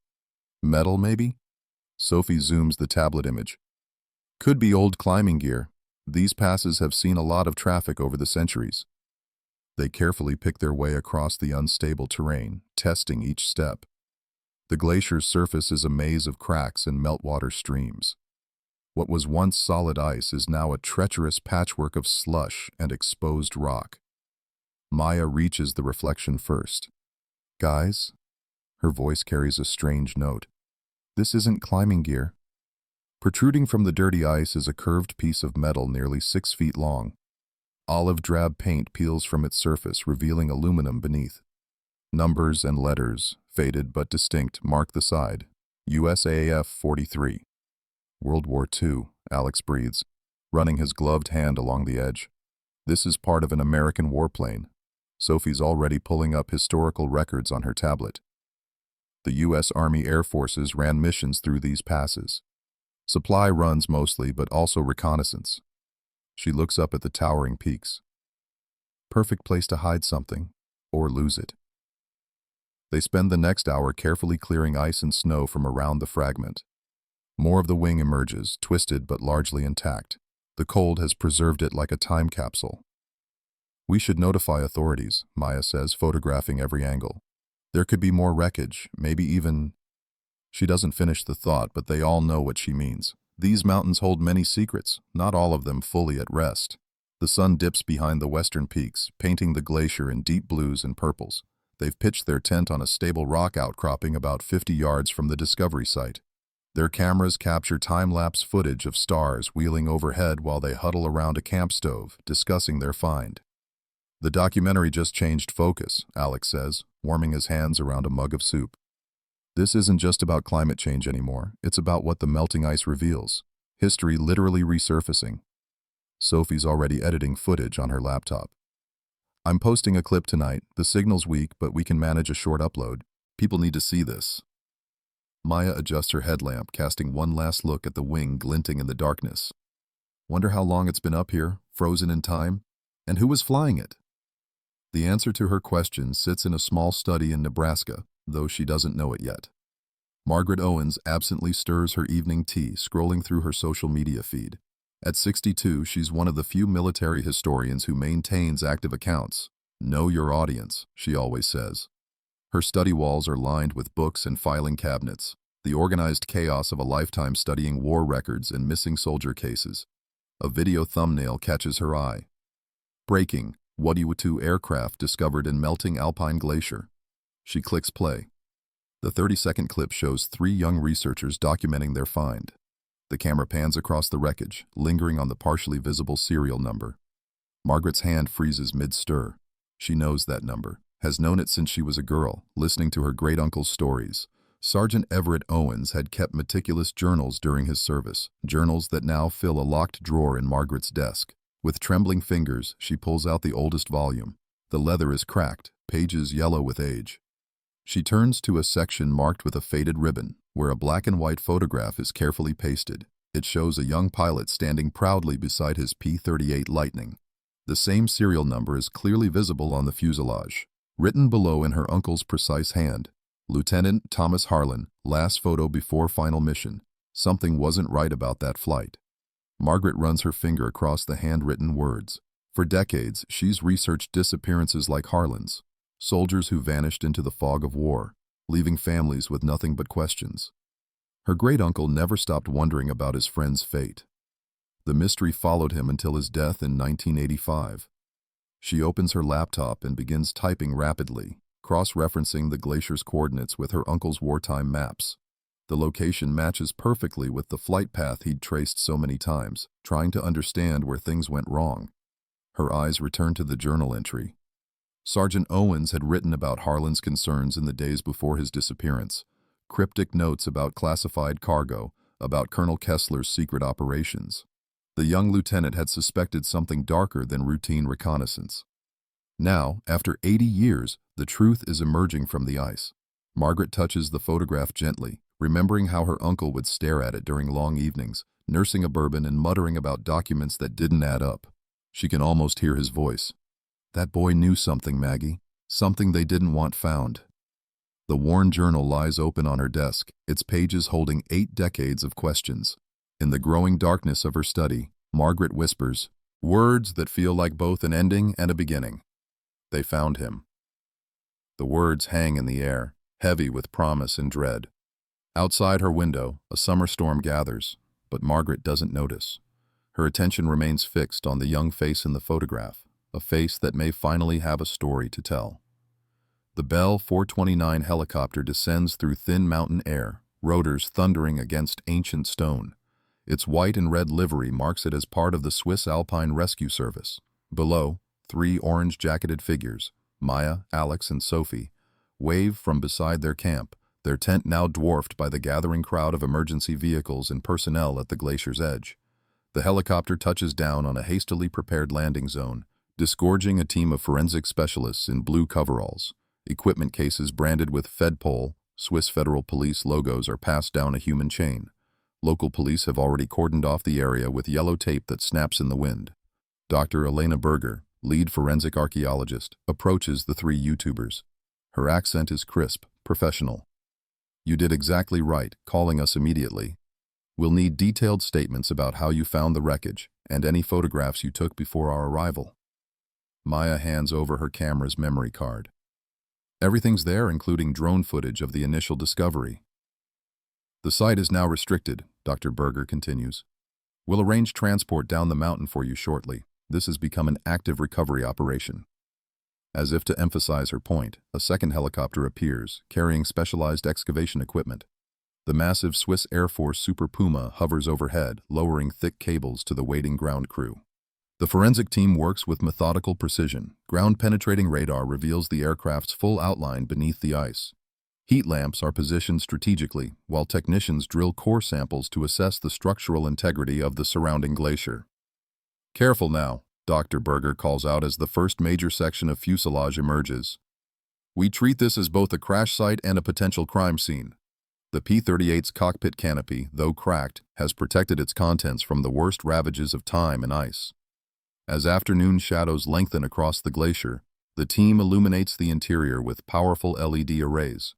"Metal, maybe?" Sophie zooms the tablet image. "Could be old climbing gear. These passes have seen a lot of traffic over the centuries." They carefully pick their way across the unstable terrain, testing each step. The glacier's surface is a maze of cracks and meltwater streams. What was once solid ice is now a treacherous patchwork of slush and exposed rock. Maya reaches the reflection first. "Guys, Her voice carries a strange note. This isn't climbing gear. Protruding from the dirty ice is a curved piece of metal nearly 6 feet long. Olive drab paint peels from its surface, revealing aluminum beneath. Numbers and letters, faded but distinct, mark the side. USAF 43. World War II, Alex breathes, running his gloved hand along the edge. This is part of an American warplane. Sophie's already pulling up historical records on her tablet. The U.S. Army Air Forces ran missions through these passes. Supply runs mostly, but also reconnaissance. She looks up at the towering peaks. Perfect place to hide something, or lose it. They spend the next hour carefully clearing ice and snow from around the fragment. More of the wing emerges, twisted but largely intact. The cold has preserved it like a time capsule. We should notify authorities, Maya says, photographing every angle. There could be more wreckage, maybe even... She doesn't finish the thought, but they all know what she means. These mountains hold many secrets, not all of them fully at rest. The sun dips behind the western peaks, painting the glacier in deep blues and purples. They've pitched their tent on a stable rock outcropping about 50 yards from the discovery site. Their cameras capture time-lapse footage of stars wheeling overhead while they huddle around a camp stove, discussing their find. The documentary just changed focus, Alex says, warming his hands around a mug of soup. This isn't just about climate change anymore, it's about what the melting ice reveals. History literally resurfacing. Sophie's already editing footage on her laptop. I'm posting a clip tonight. The signal's weak, but we can manage a short upload. People need to see this. Maya adjusts her headlamp, casting one last look at the wing glinting in the darkness. Wonder how long it's been up here, frozen in time? And who was flying it? The answer to her question sits in a small study in Nebraska, though she doesn't know it yet. Margaret Owens absently stirs her evening tea, scrolling through her social media feed. At 62, she's one of the few military historians who maintains active accounts. Know your audience, she always says. Her study walls are lined with books and filing cabinets, the organized chaos of a lifetime studying war records and missing soldier cases. A video thumbnail catches her eye. Breaking, WWII aircraft discovered in melting alpine glacier. She clicks play. The 30-second clip shows 3 young researchers documenting their find. The camera pans across the wreckage, lingering on the partially visible serial number. Margaret's hand freezes mid-stir. She knows that number, has known it since she was a girl, listening to her great-uncle's stories. Sergeant Everett Owens had kept meticulous journals during his service, journals that now fill a locked drawer in Margaret's desk. With trembling fingers, she pulls out the oldest volume. The leather is cracked, pages yellow with age. She turns to a section marked with a faded ribbon, where a black and white photograph is carefully pasted. It shows a young pilot standing proudly beside his P-38 Lightning. The same serial number is clearly visible on the fuselage. Written below in her uncle's precise hand, Lieutenant Thomas Harlan, last photo before final mission. Something wasn't right about that flight. Margaret runs her finger across the handwritten words. For decades, she's researched disappearances like Harlan's. Soldiers who vanished into the fog of war, leaving families with nothing but questions. Her great-uncle never stopped wondering about his friend's fate. The mystery followed him until his death in 1985. She opens her laptop and begins typing rapidly, cross-referencing the glacier's coordinates with her uncle's wartime maps. The location matches perfectly with the flight path he'd traced so many times, trying to understand where things went wrong. Her eyes return to the journal entry. Sergeant Owens had written about Harlan's concerns in the days before his disappearance. Cryptic notes about classified cargo, about Colonel Kessler's secret operations. The young lieutenant had suspected something darker than routine reconnaissance. Now, after 80 years, the truth is emerging from the ice. Margaret touches the photograph gently, remembering how her uncle would stare at it during long evenings, nursing a bourbon and muttering about documents that didn't add up. She can almost hear his voice. That boy knew something, Maggie. Something they didn't want found. The worn journal lies open on her desk, its pages holding 8 decades of questions. In the growing darkness of her study, Margaret whispers, words that feel like both an ending and a beginning. They found him. The words hang in the air, heavy with promise and dread. Outside her window, a summer storm gathers, but Margaret doesn't notice. Her attention remains fixed on the young face in the photograph, a face that may finally have a story to tell. The Bell 429 helicopter descends through thin mountain air, rotors thundering against ancient stone. Its white and red livery marks it as part of the Swiss Alpine Rescue Service. Below, three orange-jacketed figures, Maya, Alex, and Sophie, wave from beside their camp, their tent now dwarfed by the gathering crowd of emergency vehicles and personnel at the glacier's edge. The helicopter touches down on a hastily prepared landing zone, disgorging a team of forensic specialists in blue coveralls. Equipment cases branded with Fedpol, Swiss Federal Police logos are passed down a human chain. Local police have already cordoned off the area with yellow tape that snaps in the wind. Dr. Elena Berger, lead forensic archaeologist, approaches the three YouTubers. Her accent is crisp, professional. "You did exactly right, calling us immediately. We'll need detailed statements about how you found the wreckage and any photographs you took before our arrival." Maya hands over her camera's memory card. Everything's there, including drone footage of the initial discovery. "The site is now restricted," Dr. Berger continues. "We'll arrange transport down the mountain for you shortly. This has become an active recovery operation." As if to emphasize her point, a second helicopter appears, carrying specialized excavation equipment. The massive Swiss Air Force Super Puma hovers overhead, lowering thick cables to the waiting ground crew. The forensic team works with methodical precision. Ground-penetrating radar reveals the aircraft's full outline beneath the ice. Heat lamps are positioned strategically, while technicians drill core samples to assess the structural integrity of the surrounding glacier. "Careful now," Dr. Berger calls out as the first major section of fuselage emerges. "We treat this as both a crash site and a potential crime scene." The P-38's cockpit canopy, though cracked, has protected its contents from the worst ravages of time and ice. As afternoon shadows lengthen across the glacier, the team illuminates the interior with powerful LED arrays.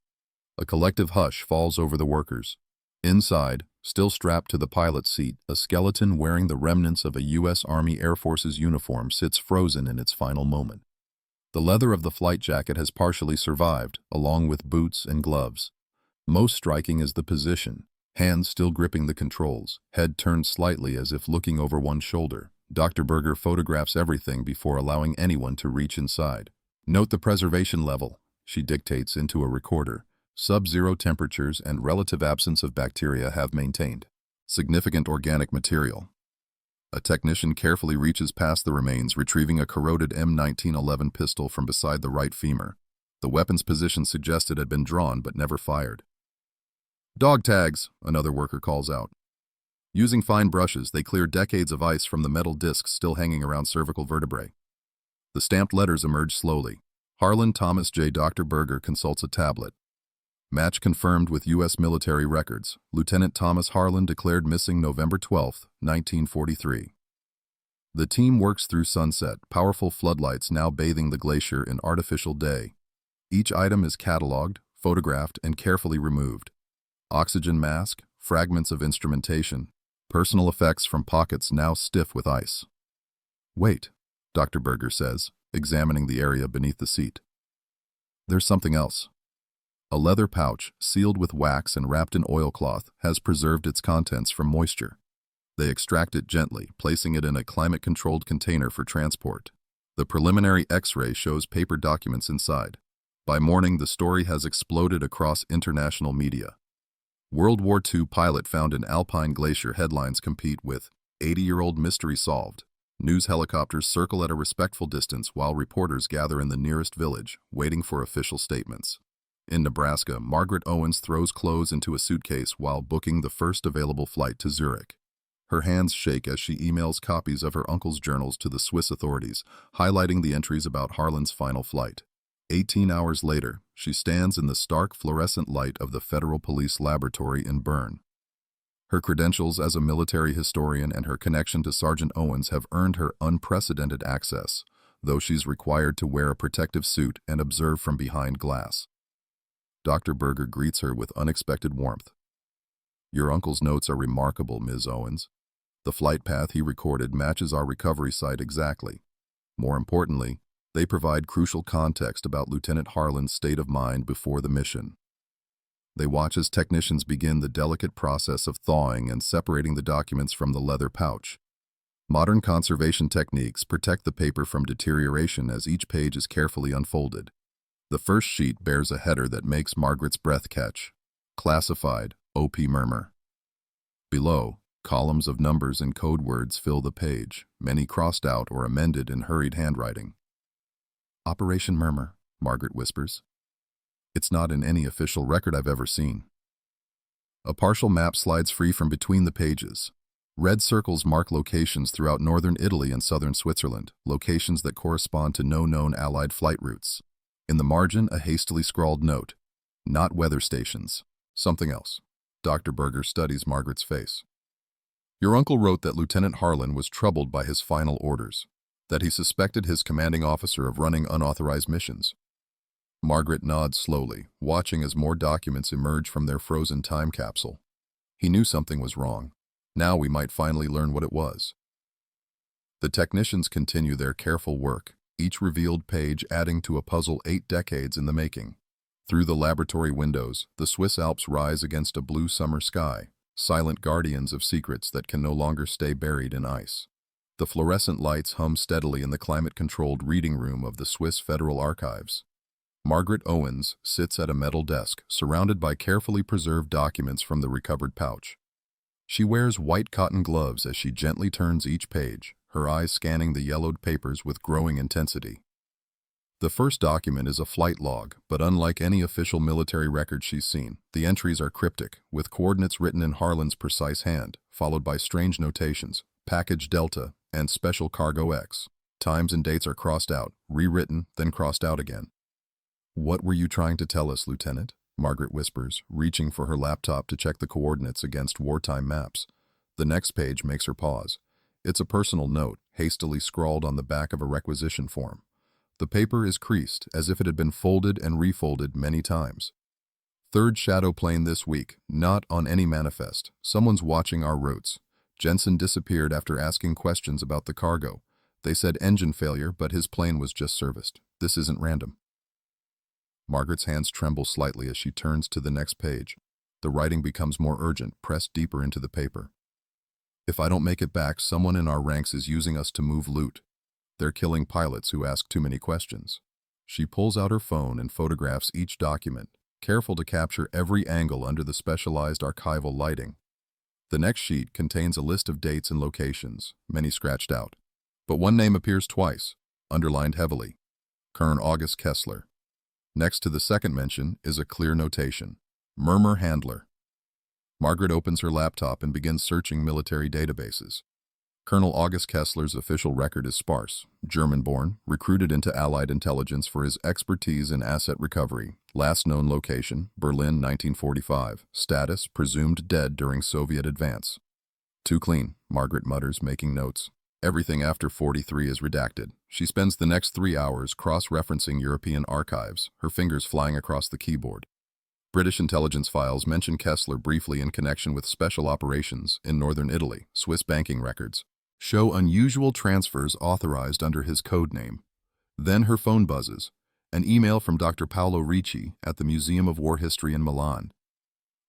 A collective hush falls over the workers. Inside, still strapped to the pilot's seat, a skeleton wearing the remnants of a U.S. Army Air Force's uniform sits frozen in its final moment. The leather of the flight jacket has partially survived, along with boots and gloves. Most striking is the position, hands still gripping the controls, head turned slightly as if looking over one shoulder. Dr. Berger photographs everything before allowing anyone to reach inside. "Note the preservation level," she dictates into a recorder. "Sub-zero temperatures and relative absence of bacteria have maintained. Significant organic material." A technician carefully reaches past the remains, retrieving a corroded M1911 pistol from beside the right femur. The weapon's position suggested had been drawn but never fired. "Dog tags," another worker calls out. Using fine brushes, they clear decades of ice from the metal discs still hanging around cervical vertebrae. The stamped letters emerge slowly. Harlan Thomas J. Dr. Berger consults a tablet. Match confirmed with U.S. military records. Lieutenant Thomas Harlan declared missing November 12, 1943. The team works through sunset, powerful floodlights now bathing the glacier in artificial day. Each item is catalogued, photographed, and carefully removed. Oxygen mask, fragments of instrumentation, personal effects from pockets now stiff with ice. "Wait," Dr. Berger says, examining the area beneath the seat. "There's something else." A leather pouch, sealed with wax and wrapped in oilcloth, has preserved its contents from moisture. They extract it gently, placing it in a climate-controlled container for transport. The preliminary X-ray shows paper documents inside. By morning, the story has exploded across international media. World War II pilot found in Alpine Glacier headlines compete with 80-year-old mystery solved. News helicopters circle at a respectful distance while reporters gather in the nearest village, waiting for official statements. In Nebraska, Margaret Owens throws clothes into a suitcase while booking the first available flight to Zurich. Her hands shake as she emails copies of her uncle's journals to the Swiss authorities, highlighting the entries about Harlan's final flight. 18 hours later, she stands in the stark fluorescent light of the Federal Police Laboratory in Bern. Her credentials as a military historian and her connection to Sergeant Owens have earned her unprecedented access, though she's required to wear a protective suit and observe from behind glass. Dr. Berger greets her with unexpected warmth. "Your uncle's notes are remarkable, Ms. Owens. The flight path he recorded matches our recovery site exactly. More importantly, they provide crucial context about Lieutenant Harlan's state of mind before the mission." They watch as technicians begin the delicate process of thawing and separating the documents from the leather pouch. Modern conservation techniques protect the paper from deterioration as each page is carefully unfolded. The first sheet bears a header that makes Margaret's breath catch. Classified, OP Murmur. Below, columns of numbers and code words fill the page, many crossed out or amended in hurried handwriting. Operation Murmur, Margaret whispers. It's not in any official record I've ever seen. A partial map slides free from between the pages. Red circles mark locations throughout northern Italy and southern Switzerland, locations that correspond to no known Allied flight routes. In the margin, a hastily scrawled note. Not weather stations. Something else. Dr. Berger studies Margaret's face. Your uncle wrote that Lieutenant Harlan was troubled by his final orders, that he suspected his commanding officer of running unauthorized missions. Margaret nods slowly, watching as more documents emerge from their frozen time capsule. He knew something was wrong. Now we might finally learn what it was. The technicians continue their careful work, each revealed page adding to a puzzle 8 decades in the making. Through the laboratory windows, the Swiss Alps rise against a blue summer sky, silent guardians of secrets that can no longer stay buried in ice. The fluorescent lights hum steadily in the climate-controlled reading room of the Swiss Federal Archives. Margaret Owens sits at a metal desk, surrounded by carefully preserved documents from the recovered pouch. She wears white cotton gloves as she gently turns each page, her eyes scanning the yellowed papers with growing intensity. The first document is a flight log, but unlike any official military record she's seen, the entries are cryptic, with coordinates written in Harlan's precise hand, followed by strange notations, Package Delta, and Special Cargo X. Times and dates are crossed out, rewritten, then crossed out again. What were you trying to tell us, Lieutenant? Margaret whispers, reaching for her laptop to check the coordinates against wartime maps. The next page makes her pause. It's a personal note, hastily scrawled on the back of a requisition form. The paper is creased, as if it had been folded and refolded many times. Third shadow plane this week, not on any manifest. Someone's watching our routes. Jensen disappeared after asking questions about the cargo. They said engine failure, but his plane was just serviced. This isn't random. Margaret's hands tremble slightly as she turns to the next page. The writing becomes more urgent, pressed deeper into the paper. If I don't make it back, someone in our ranks is using us to move loot. They're killing pilots who ask too many questions. She pulls out her phone and photographs each document, careful to capture every angle under the specialized archival lighting. The next sheet contains a list of dates and locations, many scratched out. But one name appears twice, underlined heavily. Colonel August Kessler. Next to the second mention is a clear notation. Murmur Handler. Margaret opens her laptop and begins searching military databases. Colonel August Kessler's official record is sparse. German-born, recruited into Allied intelligence for his expertise in asset recovery. Last known location, Berlin, 1945. Status, presumed dead during Soviet advance. Too clean, Margaret mutters, making notes. Everything after 43 is redacted. She spends the next 3 hours cross-referencing European archives, her fingers flying across the keyboard. British intelligence files mention Kessler briefly in connection with special operations in northern Italy. Swiss banking records show unusual transfers authorized under his code name. Then her phone buzzes, an email from Dr. Paolo Ricci at the Museum of War History in Milan.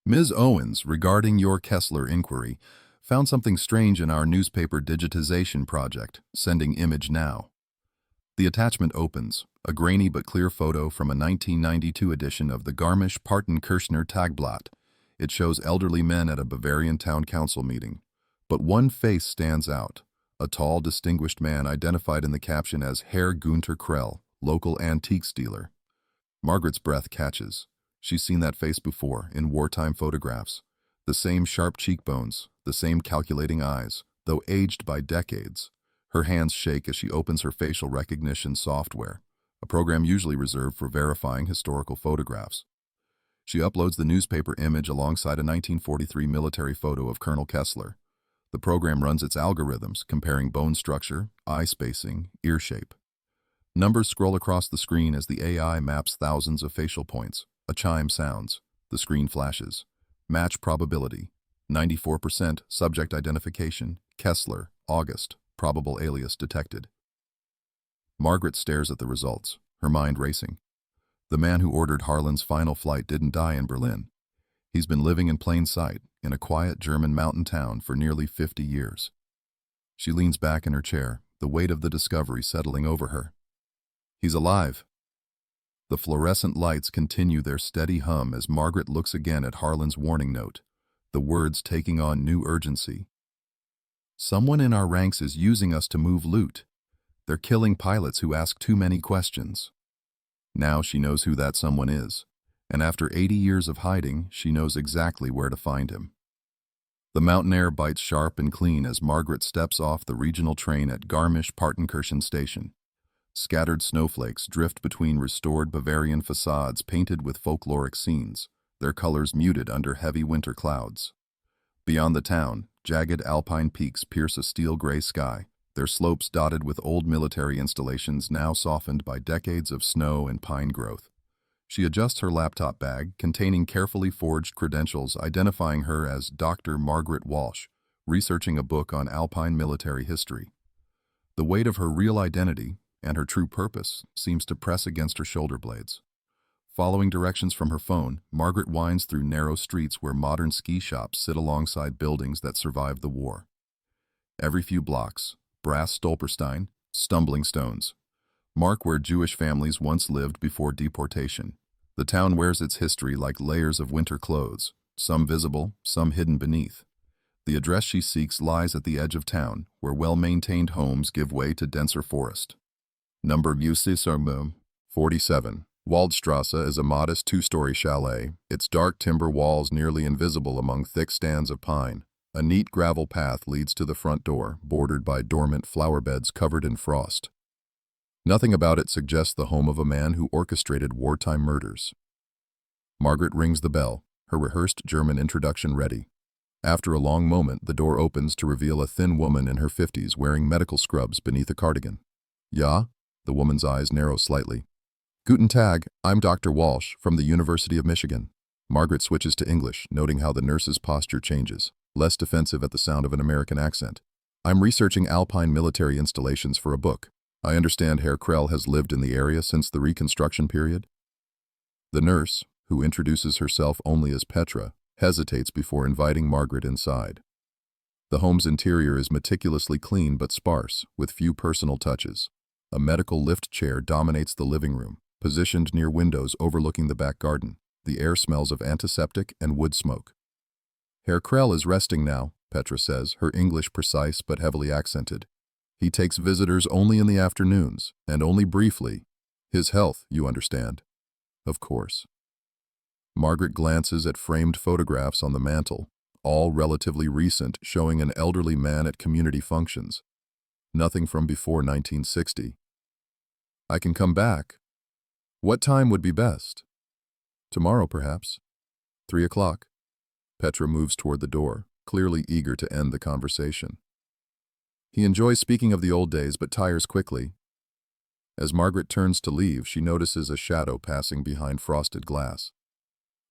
Ms. Owens, regarding your Kessler inquiry, found something strange in our newspaper digitization project, sending image now. The attachment opens, a grainy but clear photo from a 1992 edition of the Garmisch-Partenkirchner Tagblatt. It shows elderly men at a Bavarian town council meeting. But one face stands out, a tall, distinguished man identified in the caption as Herr Gunther Krell, local antiques dealer. Margaret's breath catches. She's seen that face before, in wartime photographs. The same sharp cheekbones, the same calculating eyes, though aged by decades. Her hands shake as she opens her facial recognition software, a program usually reserved for verifying historical photographs. She uploads the newspaper image alongside a 1943 military photo of Colonel Kessler. The program runs its algorithms, comparing bone structure, eye spacing, ear shape. Numbers scroll across the screen as the AI maps thousands of facial points. A chime sounds. The screen flashes. Match probability. 94% subject identification. Kessler, August. Probable alias detected. Margaret stares at the results, her mind racing. The man who ordered Harlan's final flight didn't die in Berlin. He's been living in plain sight, in a quiet German mountain town for nearly 50 years. She leans back in her chair, the weight of the discovery settling over her. He's alive. The fluorescent lights continue their steady hum as Margaret looks again at Harlan's warning note, the words taking on new urgency. Someone in our ranks is using us to move loot. They're killing pilots who ask too many questions. Now she knows who that someone is, and after 80 years of hiding, she knows exactly where to find him. The mountain air bites sharp and clean as Margaret steps off the regional train at Garmisch-Partenkirchen station. Scattered snowflakes drift between restored Bavarian facades painted with folkloric scenes, their colors muted under heavy winter clouds. Beyond the town, jagged alpine peaks pierce a steel-gray sky, their slopes dotted with old military installations now softened by decades of snow and pine growth. She adjusts her laptop bag, containing carefully forged credentials identifying her as Dr. Margaret Walsh, researching a book on alpine military history. The weight of her real identity and her true purpose seems to press against her shoulder blades. Following directions from her phone, Margaret winds through narrow streets where modern ski shops sit alongside buildings that survived the war. Every few blocks, brass stolperstein, stumbling stones, mark where Jewish families once lived before deportation. The town wears its history like layers of winter clothes, some visible, some hidden beneath. The address she seeks lies at the edge of town, where well-maintained homes give way to denser forest. Number Musis 47. Waldstrasse is a modest two-story chalet, its dark timber walls nearly invisible among thick stands of pine. A neat gravel path leads to the front door, bordered by dormant flower beds covered in frost. Nothing about it suggests the home of a man who orchestrated wartime murders. Margaret rings the bell, her rehearsed German introduction ready. After a long moment, the door opens to reveal a thin woman in her 50s wearing medical scrubs beneath a cardigan. Ja? The woman's eyes narrow slightly. Guten Tag, I'm Dr. Walsh from the University of Michigan. Margaret switches to English, noting how the nurse's posture changes, less defensive at the sound of an American accent. I'm researching alpine military installations for a book. I understand Herr Krell has lived in the area since the Reconstruction period. The nurse, who introduces herself only as Petra, hesitates before inviting Margaret inside. The home's interior is meticulously clean but sparse, with few personal touches. A medical lift chair dominates the living room, positioned near windows overlooking the back garden. The air smells of antiseptic and wood smoke. Herr Krell is resting now, Petra says, her English precise but heavily accented. He takes visitors only in the afternoons, and only briefly. His health, you understand. Of course. Margaret glances at framed photographs on the mantel, all relatively recent, showing an elderly man at community functions. Nothing from before 1960. I can come back. What time would be best? Tomorrow, perhaps. 3 o'clock. Petra moves toward the door, clearly eager to end the conversation. He enjoys speaking of the old days but tires quickly. As Margaret turns to leave, she notices a shadow passing behind frosted glass.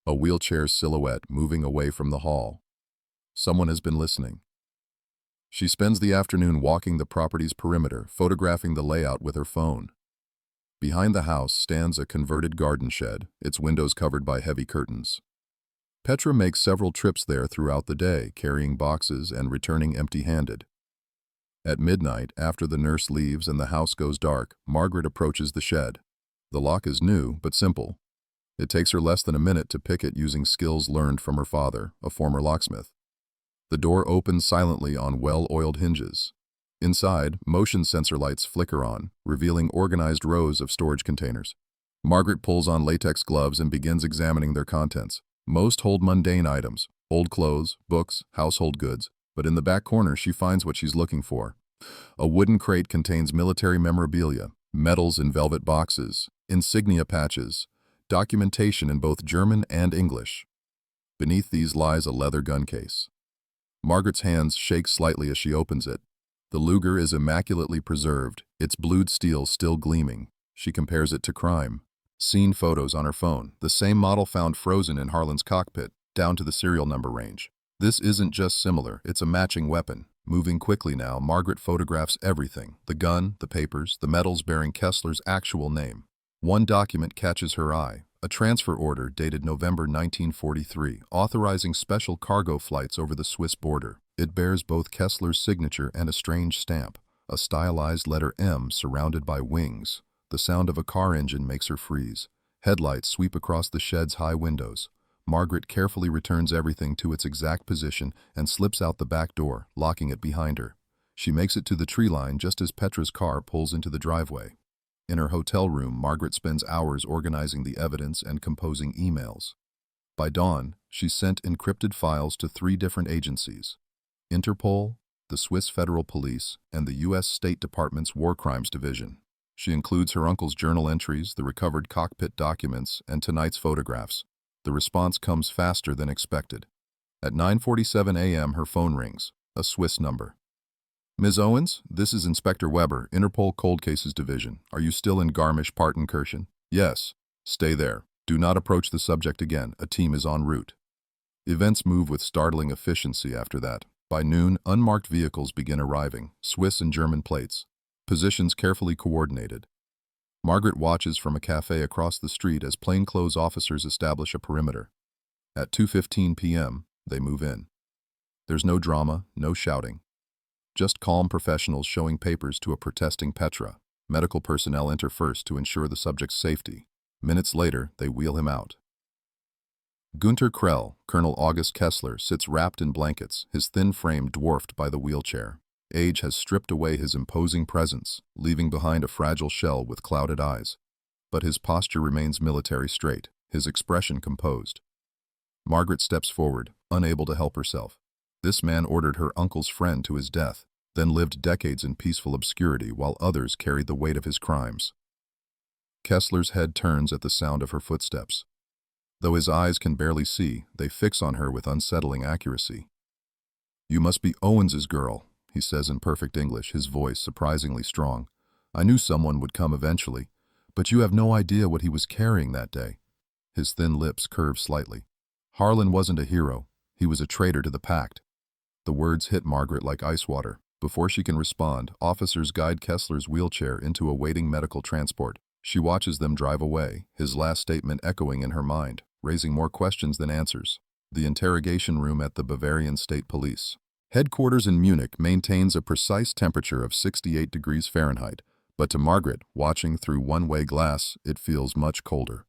A wheelchair silhouette moving away from the hall. Someone has been listening. She spends the afternoon walking the property's perimeter, photographing the layout with her phone. Behind the house stands a converted garden shed, its windows covered by heavy curtains. Petra makes several trips there throughout the day, carrying boxes and returning empty-handed. At midnight, after the nurse leaves and the house goes dark, Margaret approaches the shed. The lock is new, but simple. It takes her less than a minute to pick it using skills learned from her father, a former locksmith. The door opens silently on well-oiled hinges. Inside, motion sensor lights flicker on, revealing organized rows of storage containers. Margaret pulls on latex gloves and begins examining their contents. Most hold mundane items, old clothes, books, household goods, but in the back corner she finds what she's looking for. A wooden crate contains military memorabilia, medals in velvet boxes, insignia patches, documentation in both German and English. Beneath these lies a leather gun case. Margaret's hands shake slightly as she opens it. The Luger is immaculately preserved, its blued steel still gleaming. She compares it to crime. Scene photos on her phone, the same model found frozen in Harlan's cockpit, down to the serial number range. This isn't just similar, it's a matching weapon. Moving quickly now, Margaret photographs everything: the gun, the papers, the medals bearing Kessler's actual name. One document catches her eye, a transfer order dated November 1943, authorizing special cargo flights over the Swiss border. It bears both Kessler's signature and a strange stamp, a stylized letter M surrounded by wings. The sound of a car engine makes her freeze. Headlights sweep across the shed's high windows. Margaret carefully returns everything to its exact position and slips out the back door, locking it behind her. She makes it to the tree line just as Petra's car pulls into the driveway. In her hotel room, Margaret spends hours organizing the evidence and composing emails. By dawn, she sent encrypted files to 3 different agencies: Interpol, the Swiss Federal Police, and the U.S. State Department's War Crimes Division. She includes her uncle's journal entries, the recovered cockpit documents, and tonight's photographs. The response comes faster than expected. At 9:47 a.m., her phone rings, a Swiss number. Ms. Owens, this is Inspector Weber, Interpol Cold Cases Division. Are you still in Garmisch-Partenkirchen? Yes. Stay there. Do not approach the subject again. A team is en route. Events move with startling efficiency after that. By noon, unmarked vehicles begin arriving, Swiss and German plates, positions carefully coordinated. Margaret watches from a cafe across the street as plainclothes officers establish a perimeter. At 2:15 p.m., they move in. There's no drama, no shouting. Just calm professionals showing papers to a protesting Petra. Medical personnel enter first to ensure the subject's safety. Minutes later, they wheel him out. Gunter Krell, Colonel August Kessler, sits wrapped in blankets, his thin frame dwarfed by the wheelchair. Age has stripped away his imposing presence, leaving behind a fragile shell with clouded eyes. But his posture remains military straight, his expression composed. Margaret steps forward, unable to help herself. This man ordered her uncle's friend to his death, then lived decades in peaceful obscurity while others carried the weight of his crimes. Kessler's head turns at the sound of her footsteps. Though his eyes can barely see, they fix on her with unsettling accuracy. "You must be Owens's girl," he says in perfect English, his voice surprisingly strong. "I knew someone would come eventually, but you have no idea what he was carrying that day." His thin lips curve slightly. "Harlan wasn't a hero. He was a traitor to the pact." The words hit Margaret like ice water. Before she can respond, officers guide Kessler's wheelchair into a waiting medical transport. She watches them drive away, his last statement echoing in her mind, raising more questions than answers. The interrogation room at the Bavarian State Police. Headquarters in Munich maintains a precise temperature of 68 degrees Fahrenheit, but to Margaret, watching through one-way glass, it feels much colder.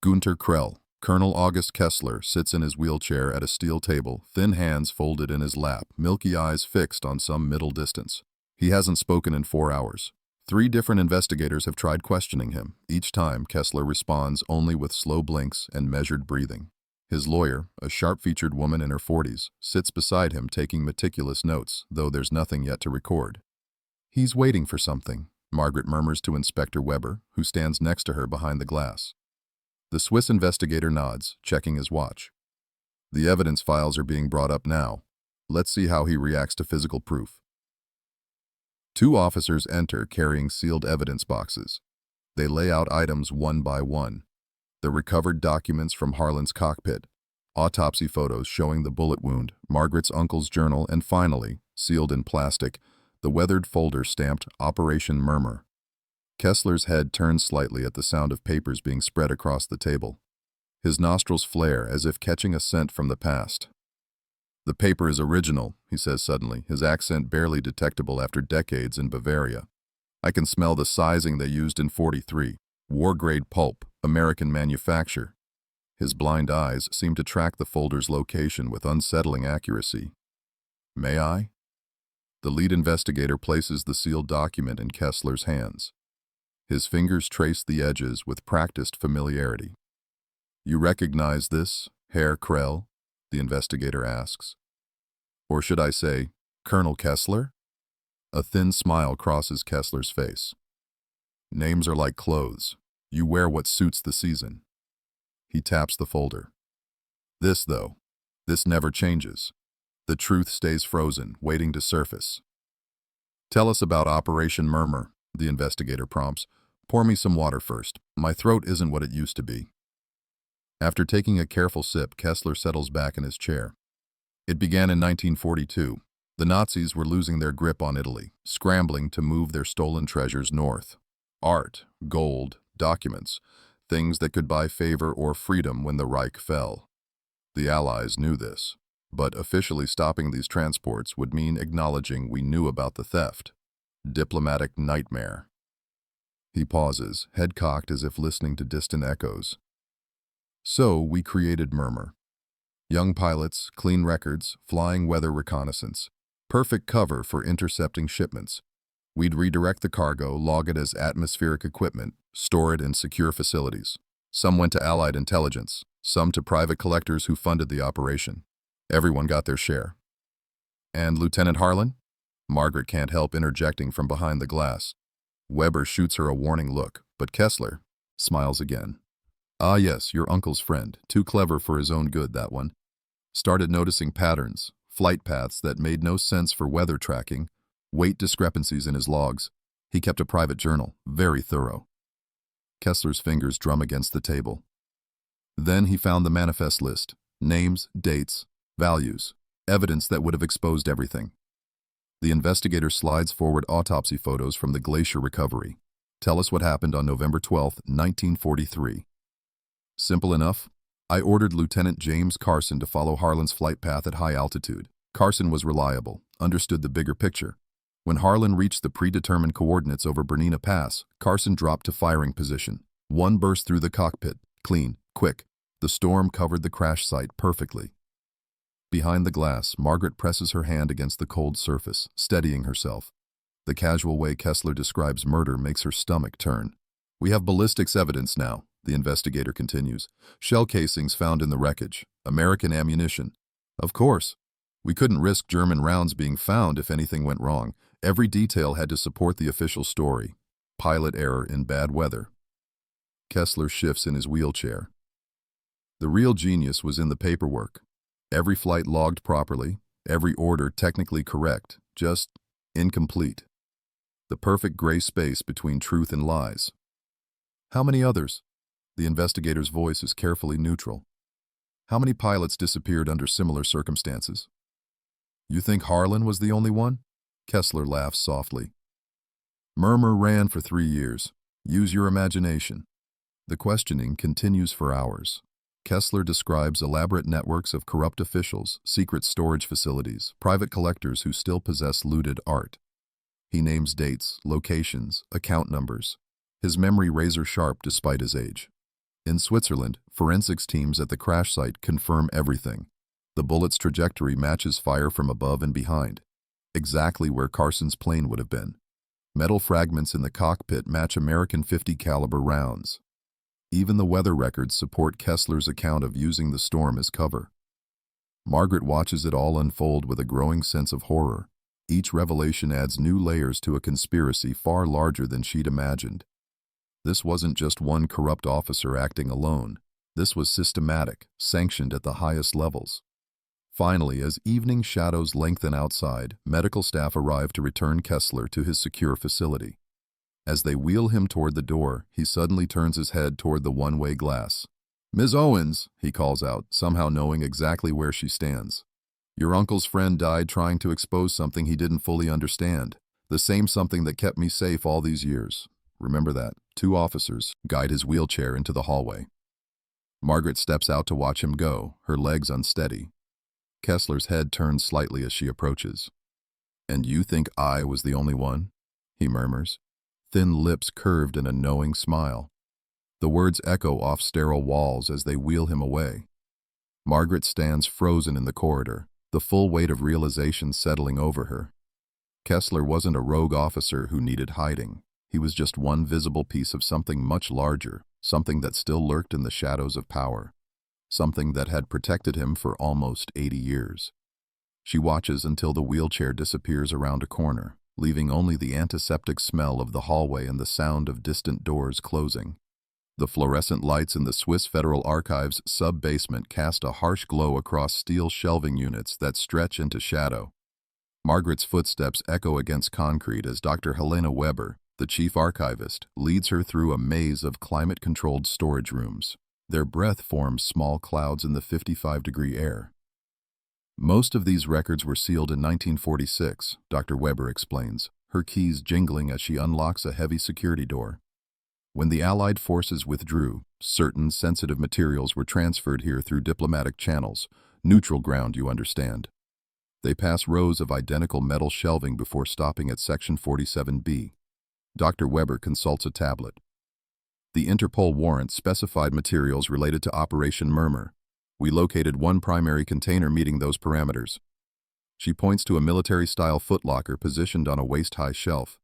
Gunter Krell, Colonel August Kessler, sits in his wheelchair at a steel table, thin hands folded in his lap, milky eyes fixed on some middle distance. He hasn't spoken in 4 hours. 3 different investigators have tried questioning him. Each time, Kessler responds only with slow blinks and measured breathing. His lawyer, a sharp-featured woman in her 40s, sits beside him taking meticulous notes, though there's nothing yet to record. "He's waiting for something," Margaret murmurs to Inspector Weber, who stands next to her behind the glass. The Swiss investigator nods, checking his watch. "The evidence files are being brought up now. Let's see how he reacts to physical proof." 2 officers enter carrying sealed evidence boxes. They lay out items one by one. The recovered documents from Harlan's cockpit, autopsy photos showing the bullet wound, Margaret's uncle's journal, and finally, sealed in plastic, the weathered folder stamped Operation Murmur. Kessler's head turns slightly at the sound of papers being spread across the table. His nostrils flare as if catching a scent from the past. "The paper is original," he says suddenly, his accent barely detectable after decades in Bavaria. "I can smell the sizing they used in '43. War-grade pulp, American manufacture." His blind eyes seem to track the folder's location with unsettling accuracy. "May I?" The lead investigator places the sealed document in Kessler's hands. His fingers trace the edges with practiced familiarity. "You recognize this, Herr Krell?" the investigator asks. "Or should I say, Colonel Kessler?" A thin smile crosses Kessler's face. "Names are like clothes. You wear what suits the season." He taps the folder. "This, though, this never changes. The truth stays frozen, waiting to surface." "Tell us about Operation Murmur," the investigator prompts. "Pour me some water first. My throat isn't what it used to be." After taking a careful sip, Kessler settles back in his chair. It began in 1942. The Nazis were losing their grip on Italy, scrambling to move their stolen treasures north. Art, gold, documents, things that could buy favor or freedom when the Reich fell. The Allies knew this, but officially stopping these transports would mean acknowledging we knew about the theft. Diplomatic nightmare. He pauses, head cocked as if listening to distant echoes. So we created Murmur. Young pilots, clean records, flying weather reconnaissance. Perfect cover for intercepting shipments. We'd redirect the cargo, log it as atmospheric equipment, store it in secure facilities. Some went to Allied intelligence, some to private collectors who funded the operation. Everyone got their share. And Lieutenant Harlan? Margaret can't help interjecting from behind the glass. Weber shoots her a warning look, but Kessler smiles again. Ah yes, your uncle's friend, too clever for his own good, that one. Started noticing patterns, flight paths that made no sense for weather tracking, weight discrepancies in his logs. He kept a private journal, very thorough. Kessler's fingers drum against the table. Then he found the manifest list, names, dates, values, evidence that would have exposed everything. The investigator slides forward autopsy photos from the glacier recovery. Tell us what happened on November 12, 1943. Simple enough. I ordered Lieutenant James Carson to follow Harlan's flight path at high altitude. Carson was reliable, understood the bigger picture. When Harlan reached the predetermined coordinates over Bernina Pass, Carson dropped to firing position. One burst through the cockpit, clean, quick. The storm covered the crash site perfectly. Behind the glass, Margaret presses her hand against the cold surface, steadying herself. The casual way Kessler describes murder makes her stomach turn. We have ballistics evidence now, the investigator continues. Shell casings found in the wreckage. American ammunition. Of course. We couldn't risk German rounds being found if anything went wrong. Every detail had to support the official story. Pilot error in bad weather. Kessler shifts in his wheelchair. The real genius was in the paperwork. Every flight logged properly, every order technically correct, just incomplete. The perfect gray space between truth and lies. How many others? The investigator's voice is carefully neutral. How many pilots disappeared under similar circumstances? You think Harlan was the only one? Kessler laughs softly. Murmur ran for 3 years. Use your imagination. The questioning continues for hours. Kessler describes elaborate networks of corrupt officials, secret storage facilities, private collectors who still possess looted art. He names dates, locations, account numbers. His memory razor sharp despite his age. In Switzerland, forensics teams at the crash site confirm everything. The bullet's trajectory matches fire from above and behind, exactly where Carson's plane would have been. Metal fragments in the cockpit match American .50 caliber rounds. Even the weather records support Kessler's account of using the storm as cover. Margaret watches it all unfold with a growing sense of horror. Each revelation adds new layers to a conspiracy far larger than she'd imagined. This wasn't just one corrupt officer acting alone. This was systematic, sanctioned at the highest levels. Finally, as evening shadows lengthen outside, medical staff arrive to return Kessler to his secure facility. As they wheel him toward the door, he suddenly turns his head toward the one-way glass. "Ms. Owens," he calls out, somehow knowing exactly where she stands. "Your uncle's friend died trying to expose something he didn't fully understand. The same something that kept me safe all these years. Remember that." 2 officers guide his wheelchair into the hallway. Margaret steps out to watch him go, her legs unsteady. Kessler's head turns slightly as she approaches. "And you think I was the only one?" he murmurs, thin lips curved in a knowing smile. The words echo off sterile walls as they wheel him away. Margaret stands frozen in the corridor, the full weight of realization settling over her. Kessler wasn't a rogue officer who needed hiding. He was just one visible piece of something much larger, something that still lurked in the shadows of power, something that had protected him for almost 80 years. She watches until the wheelchair disappears around a corner, leaving only the antiseptic smell of the hallway and the sound of distant doors closing. The fluorescent lights in the Swiss Federal Archives sub-basement cast a harsh glow across steel shelving units that stretch into shadow. Margaret's footsteps echo against concrete as Dr. Helena Weber, the chief archivist, leads her through a maze of climate-controlled storage rooms. Their breath forms small clouds in the 55-degree air. Most of these records were sealed in 1946, Dr. Weber explains, her keys jingling as she unlocks a heavy security door. When the Allied forces withdrew, certain sensitive materials were transferred here through diplomatic channels, neutral ground, you understand. They pass rows of identical metal shelving before stopping at Section 47B. Dr. Weber consults a tablet. The Interpol warrant specified materials related to Operation Murmur. We located one primary container meeting those parameters. She points to a military-style footlocker positioned on a waist-high shelf.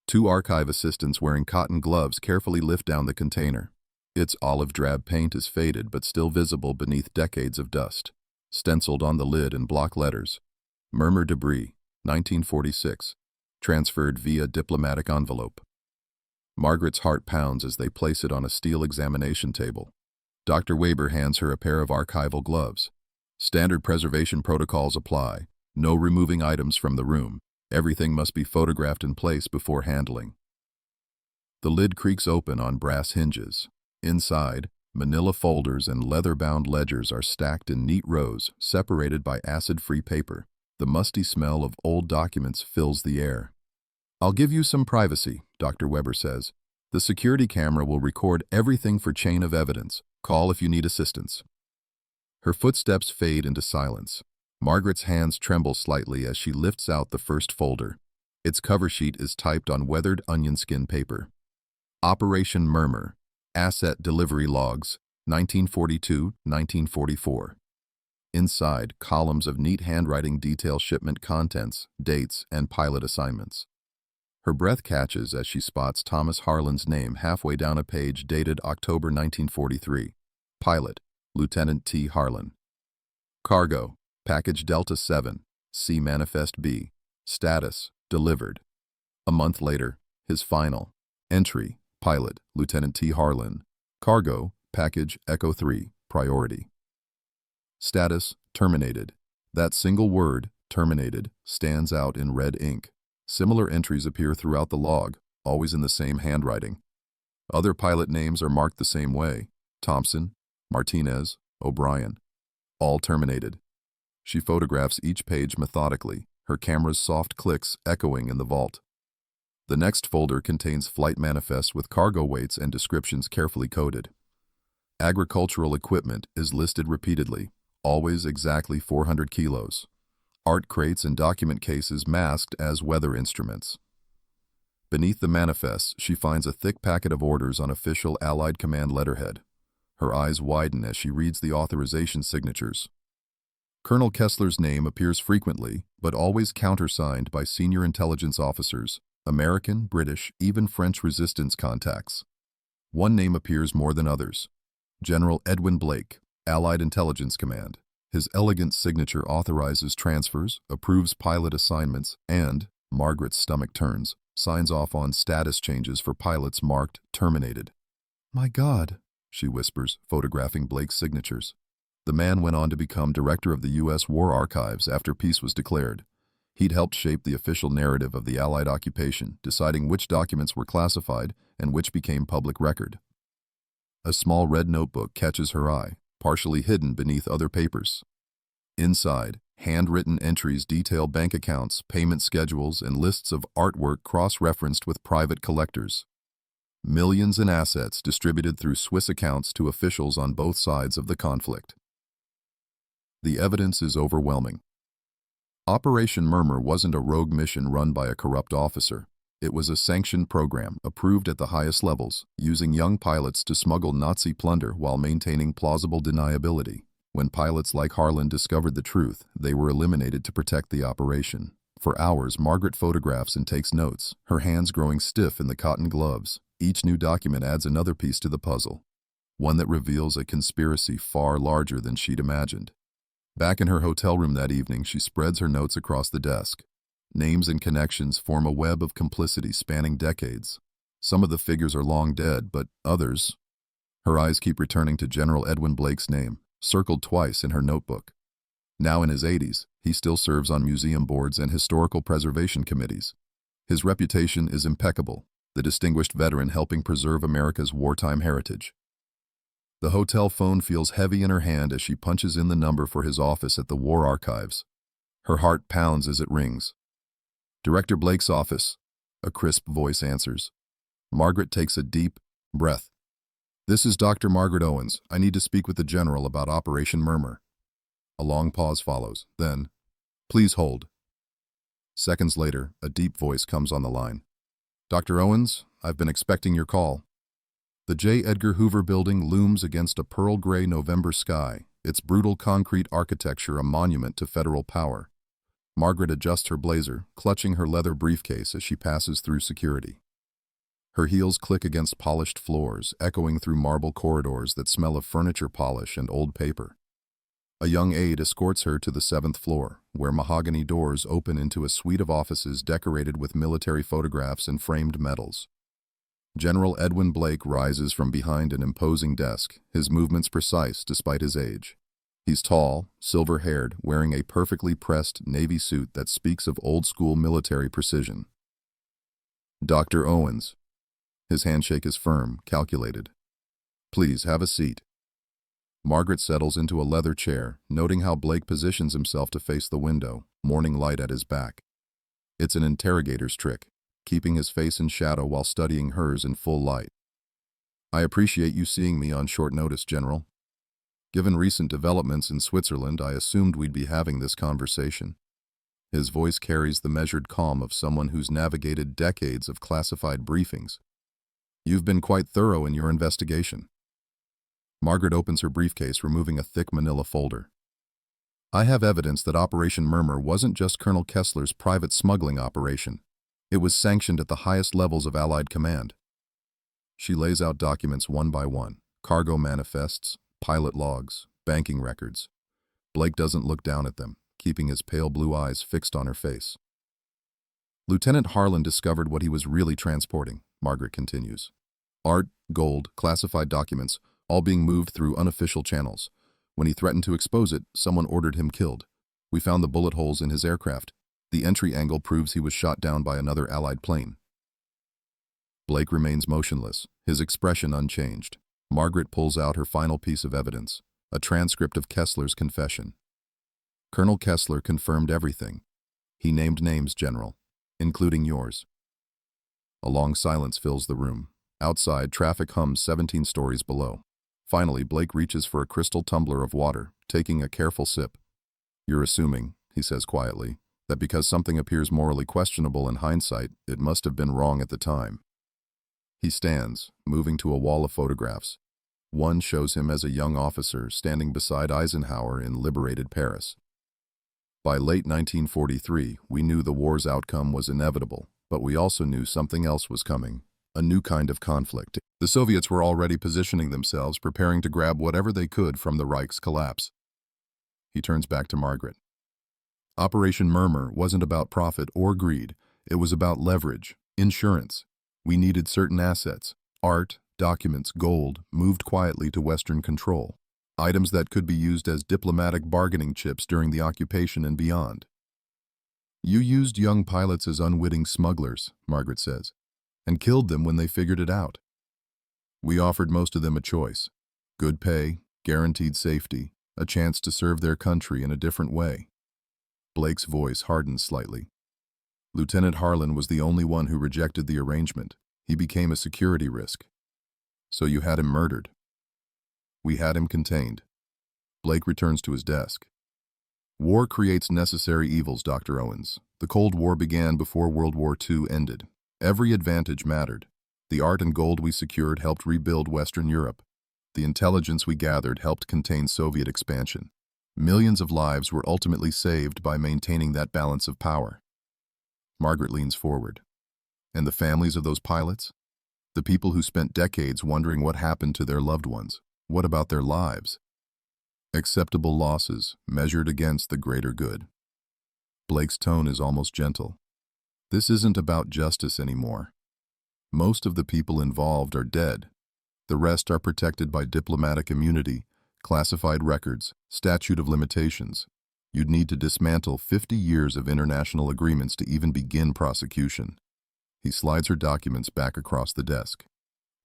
Two archive assistants wearing cotton gloves carefully lift down the container. Its olive-drab paint is faded but still visible beneath decades of dust. Stenciled on the lid in block letters. Murmur debris, 1946. Transferred via diplomatic envelope. Margaret's heart pounds as they place it on a steel examination table. Dr. Weber hands her a pair of archival gloves. Standard preservation protocols apply. No removing items from the room. Everything must be photographed in place before handling. The lid creaks open on brass hinges. Inside, manila folders and leather-bound ledgers are stacked in neat rows, separated by acid-free paper. The musty smell of old documents fills the air. "I'll give you some privacy," Dr. Weber says. "The security camera will record everything for chain of evidence. Call if you need assistance." Her footsteps fade into silence. Margaret's hands tremble slightly as she lifts out the first folder. Its cover sheet is typed on weathered onion skin paper. Operation Murmur. Asset Delivery Logs, 1942-1944. Inside, columns of neat handwriting detail shipment contents, dates, and pilot assignments. Her breath catches as she spots Thomas Harlan's name halfway down a page dated October 1943. Pilot, Lieutenant T. Harlan. Cargo, Package Delta 7, C Manifest B. Status, delivered. A month later, his final. Entry, Pilot, Lieutenant T. Harlan. Cargo, Package Echo 3, priority. Status, terminated. That single word, terminated, stands out in red ink. Similar entries appear throughout the log, always in the same handwriting. Other pilot names are marked the same way: Thompson, Martinez, O'Brien. All terminated. She photographs each page methodically, her camera's soft clicks echoing in the vault. The next folder contains flight manifests with cargo weights and descriptions carefully coded. Agricultural equipment is listed repeatedly, always exactly 400 kilos. Art crates and document cases masked as weather instruments. Beneath the manifests, she finds a thick packet of orders on official Allied command letterhead. Her eyes widen as she reads the authorization signatures. Colonel Kessler's name appears frequently, but always countersigned by senior intelligence officers, American, British, even French resistance contacts. One name appears more than others: General Edwin Blake, Allied Intelligence Command. His elegant signature authorizes transfers, approves pilot assignments, and, Margaret's stomach turns, signs off on status changes for pilots marked terminated. "My God," she whispers, photographing Blake's signatures. The man went on to become director of the U.S. War Archives after peace was declared. He'd helped shape the official narrative of the Allied occupation, deciding which documents were classified and which became public record. A small red notebook catches her eye, partially hidden beneath other papers. Inside, handwritten entries detail bank accounts, payment schedules, and lists of artwork cross-referenced with private collectors. Millions in assets distributed through Swiss accounts to officials on both sides of the conflict. The evidence is overwhelming. Operation Murmur wasn't a rogue mission run by a corrupt officer. It was a sanctioned program, approved at the highest levels, using young pilots to smuggle Nazi plunder while maintaining plausible deniability. When pilots like Harlan discovered the truth, they were eliminated to protect the operation. For hours, Margaret photographs and takes notes, her hands growing stiff in the cotton gloves. Each new document adds another piece to the puzzle, one that reveals a conspiracy far larger than she'd imagined. Back in her hotel room that evening, she spreads her notes across the desk. Names and connections form a web of complicity spanning decades. Some of the figures are long dead, but others... Her eyes keep returning to General Edwin Blake's name, circled twice in her notebook. Now in his 80s, he still serves on museum boards and historical preservation committees. His reputation is impeccable, the distinguished veteran helping preserve America's wartime heritage. The hotel phone feels heavy in her hand as she punches in the number for his office at the War Archives. Her heart pounds as it rings. "Director Blake's office," a crisp voice answers. Margaret takes a deep breath. "This is Dr. Margaret Owens. I need to speak with the General about Operation Murmur." A long pause follows. Then, "Please hold." Seconds later, a deep voice comes on the line. Dr. Owens, I've been expecting your call. The J. Edgar Hoover building looms against a pearl gray November sky, its brutal concrete architecture a monument to federal power. Margaret adjusts her blazer, clutching her leather briefcase as she passes through security. Her heels click against polished floors, echoing through marble corridors that smell of furniture polish and old paper. A young aide escorts her to the 7th floor, where mahogany doors open into a suite of offices decorated with military photographs and framed medals. General Edwin Blake rises from behind an imposing desk, his movements precise despite his age. He's tall, silver-haired, wearing a perfectly pressed navy suit that speaks of old-school military precision. Dr. Owens. His handshake is firm, calculated. Please, have a seat. Margaret settles into a leather chair, noting how Blake positions himself to face the window, morning light at his back. It's an interrogator's trick, keeping his face in shadow while studying hers in full light. I appreciate you seeing me on short notice, General. Given recent developments in Switzerland, I assumed we'd be having this conversation. His voice carries the measured calm of someone who's navigated decades of classified briefings. You've been quite thorough in your investigation. Margaret opens her briefcase, removing a thick manila folder. I have evidence that Operation Murmur wasn't just Colonel Kessler's private smuggling operation. It was sanctioned at the highest levels of Allied command. She lays out documents one by one, cargo manifests, pilot logs, banking records. Blake doesn't look down at them, keeping his pale blue eyes fixed on her face. Lieutenant Harlan discovered what he was really transporting, Margaret continues. Art, gold, classified documents, all being moved through unofficial channels. When he threatened to expose it, someone ordered him killed. We found the bullet holes in his aircraft. The entry angle proves he was shot down by another Allied plane. Blake remains motionless, his expression unchanged. Margaret pulls out her final piece of evidence, a transcript of Kessler's confession. Colonel Kessler confirmed everything. He named names, General, including yours. A long silence fills the room. Outside, traffic hums 17 stories below. Finally, Blake reaches for a crystal tumbler of water, taking a careful sip. You're assuming, he says quietly, that because something appears morally questionable in hindsight, it must have been wrong at the time. He stands, moving to a wall of photographs. One shows him as a young officer standing beside Eisenhower in liberated Paris. By late 1943, we knew the war's outcome was inevitable, but we also knew something else was coming, a new kind of conflict. The Soviets were already positioning themselves, preparing to grab whatever they could from the Reich's collapse. He turns back to Margaret. Operation Murmur wasn't about profit or greed. It was about leverage, insurance. We needed certain assets, art, documents, gold, moved quietly to Western control. Items that could be used as diplomatic bargaining chips during the occupation and beyond. You used young pilots as unwitting smugglers, Margaret says, and killed them when they figured it out. We offered most of them a choice. Good pay, guaranteed safety, a chance to serve their country in a different way. Blake's voice hardened slightly. Lieutenant Harlan was the only one who rejected the arrangement. He became a security risk. So you had him murdered. We had him contained. Blake returns to his desk. War creates necessary evils, Dr. Owens. The Cold War began before World War II ended. Every advantage mattered. The art and gold we secured helped rebuild Western Europe. The intelligence we gathered helped contain Soviet expansion. Millions of lives were ultimately saved by maintaining that balance of power. Margaret leans forward. And the families of those pilots? The people who spent decades wondering what happened to their loved ones. What about their lives? Acceptable losses, measured against the greater good. Blake's tone is almost gentle. This isn't about justice anymore. Most of the people involved are dead. The rest are protected by diplomatic immunity, classified records, statute of limitations. You'd need to dismantle 50 years of international agreements to even begin prosecution. He slides her documents back across the desk.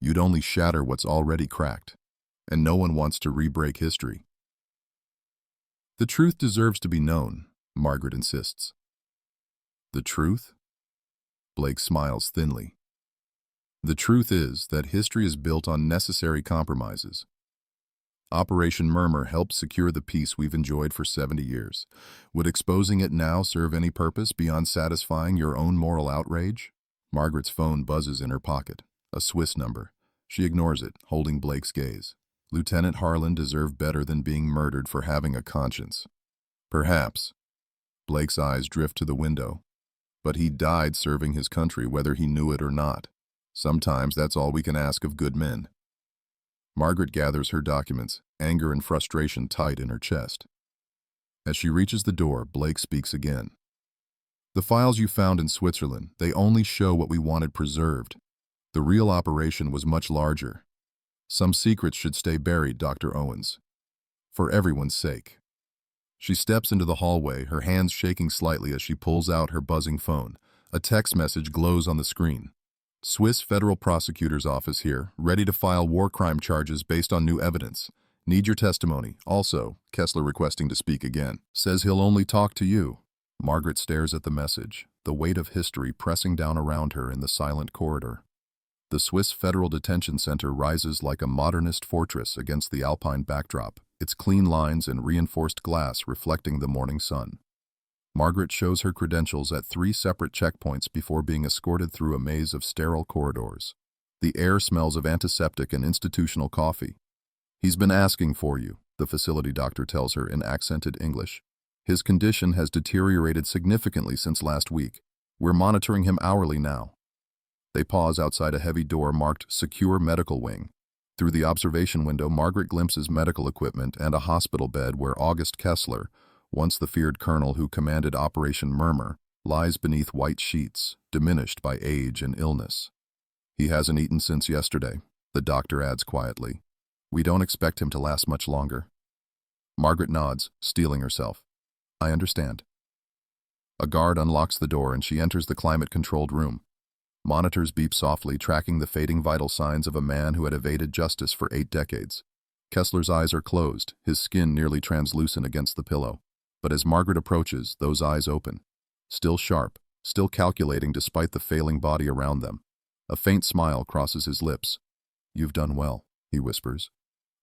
You'd only shatter what's already cracked. And no one wants to re-break history. The truth deserves to be known, Margaret insists. The truth? Blake smiles thinly. The truth is that history is built on necessary compromises. Operation Murmur helped secure the peace we've enjoyed for 70 years. Would exposing it now serve any purpose beyond satisfying your own moral outrage? Margaret's phone buzzes in her pocket. A Swiss number. She ignores it, holding Blake's gaze. Lieutenant Harlan deserved better than being murdered for having a conscience. Perhaps. Blake's eyes drift to the window. But he died serving his country whether he knew it or not. Sometimes that's all we can ask of good men. Margaret gathers her documents, anger and frustration tight in her chest. As she reaches the door, Blake speaks again. The files you found in Switzerland, they only show what we wanted preserved. The real operation was much larger. Some secrets should stay buried, Dr. Owens. For everyone's sake. She steps into the hallway, her hands shaking slightly as she pulls out her buzzing phone. A text message glows on the screen. Swiss Federal Prosecutor's Office here, ready to file war crime charges based on new evidence. Need your testimony. Also, Kessler requesting to speak again. Says he'll only talk to you. Margaret stares at the message, the weight of history pressing down around her in the silent corridor. The Swiss Federal Detention Center rises like a modernist fortress against the alpine backdrop, its clean lines and reinforced glass reflecting the morning sun. Margaret shows her credentials at 3 separate checkpoints before being escorted through a maze of sterile corridors. The air smells of antiseptic and institutional coffee. He's been asking for you, the facility doctor tells her in accented English. His condition has deteriorated significantly since last week. We're monitoring him hourly now. They pause outside a heavy door marked Secure Medical Wing. Through the observation window, Margaret glimpses medical equipment and a hospital bed where August Kessler, once the feared colonel who commanded Operation Murmur, lies beneath white sheets, diminished by age and illness. He hasn't eaten since yesterday, the doctor adds quietly. We don't expect him to last much longer. Margaret nods, steeling herself. I understand. A guard unlocks the door and she enters the climate-controlled room. Monitors beep softly, tracking the fading vital signs of a man who had evaded justice for 8 decades. Kessler's eyes are closed, his skin nearly translucent against the pillow. But as Margaret approaches, those eyes open. Still sharp, still calculating despite the failing body around them. A faint smile crosses his lips. You've done well, he whispers.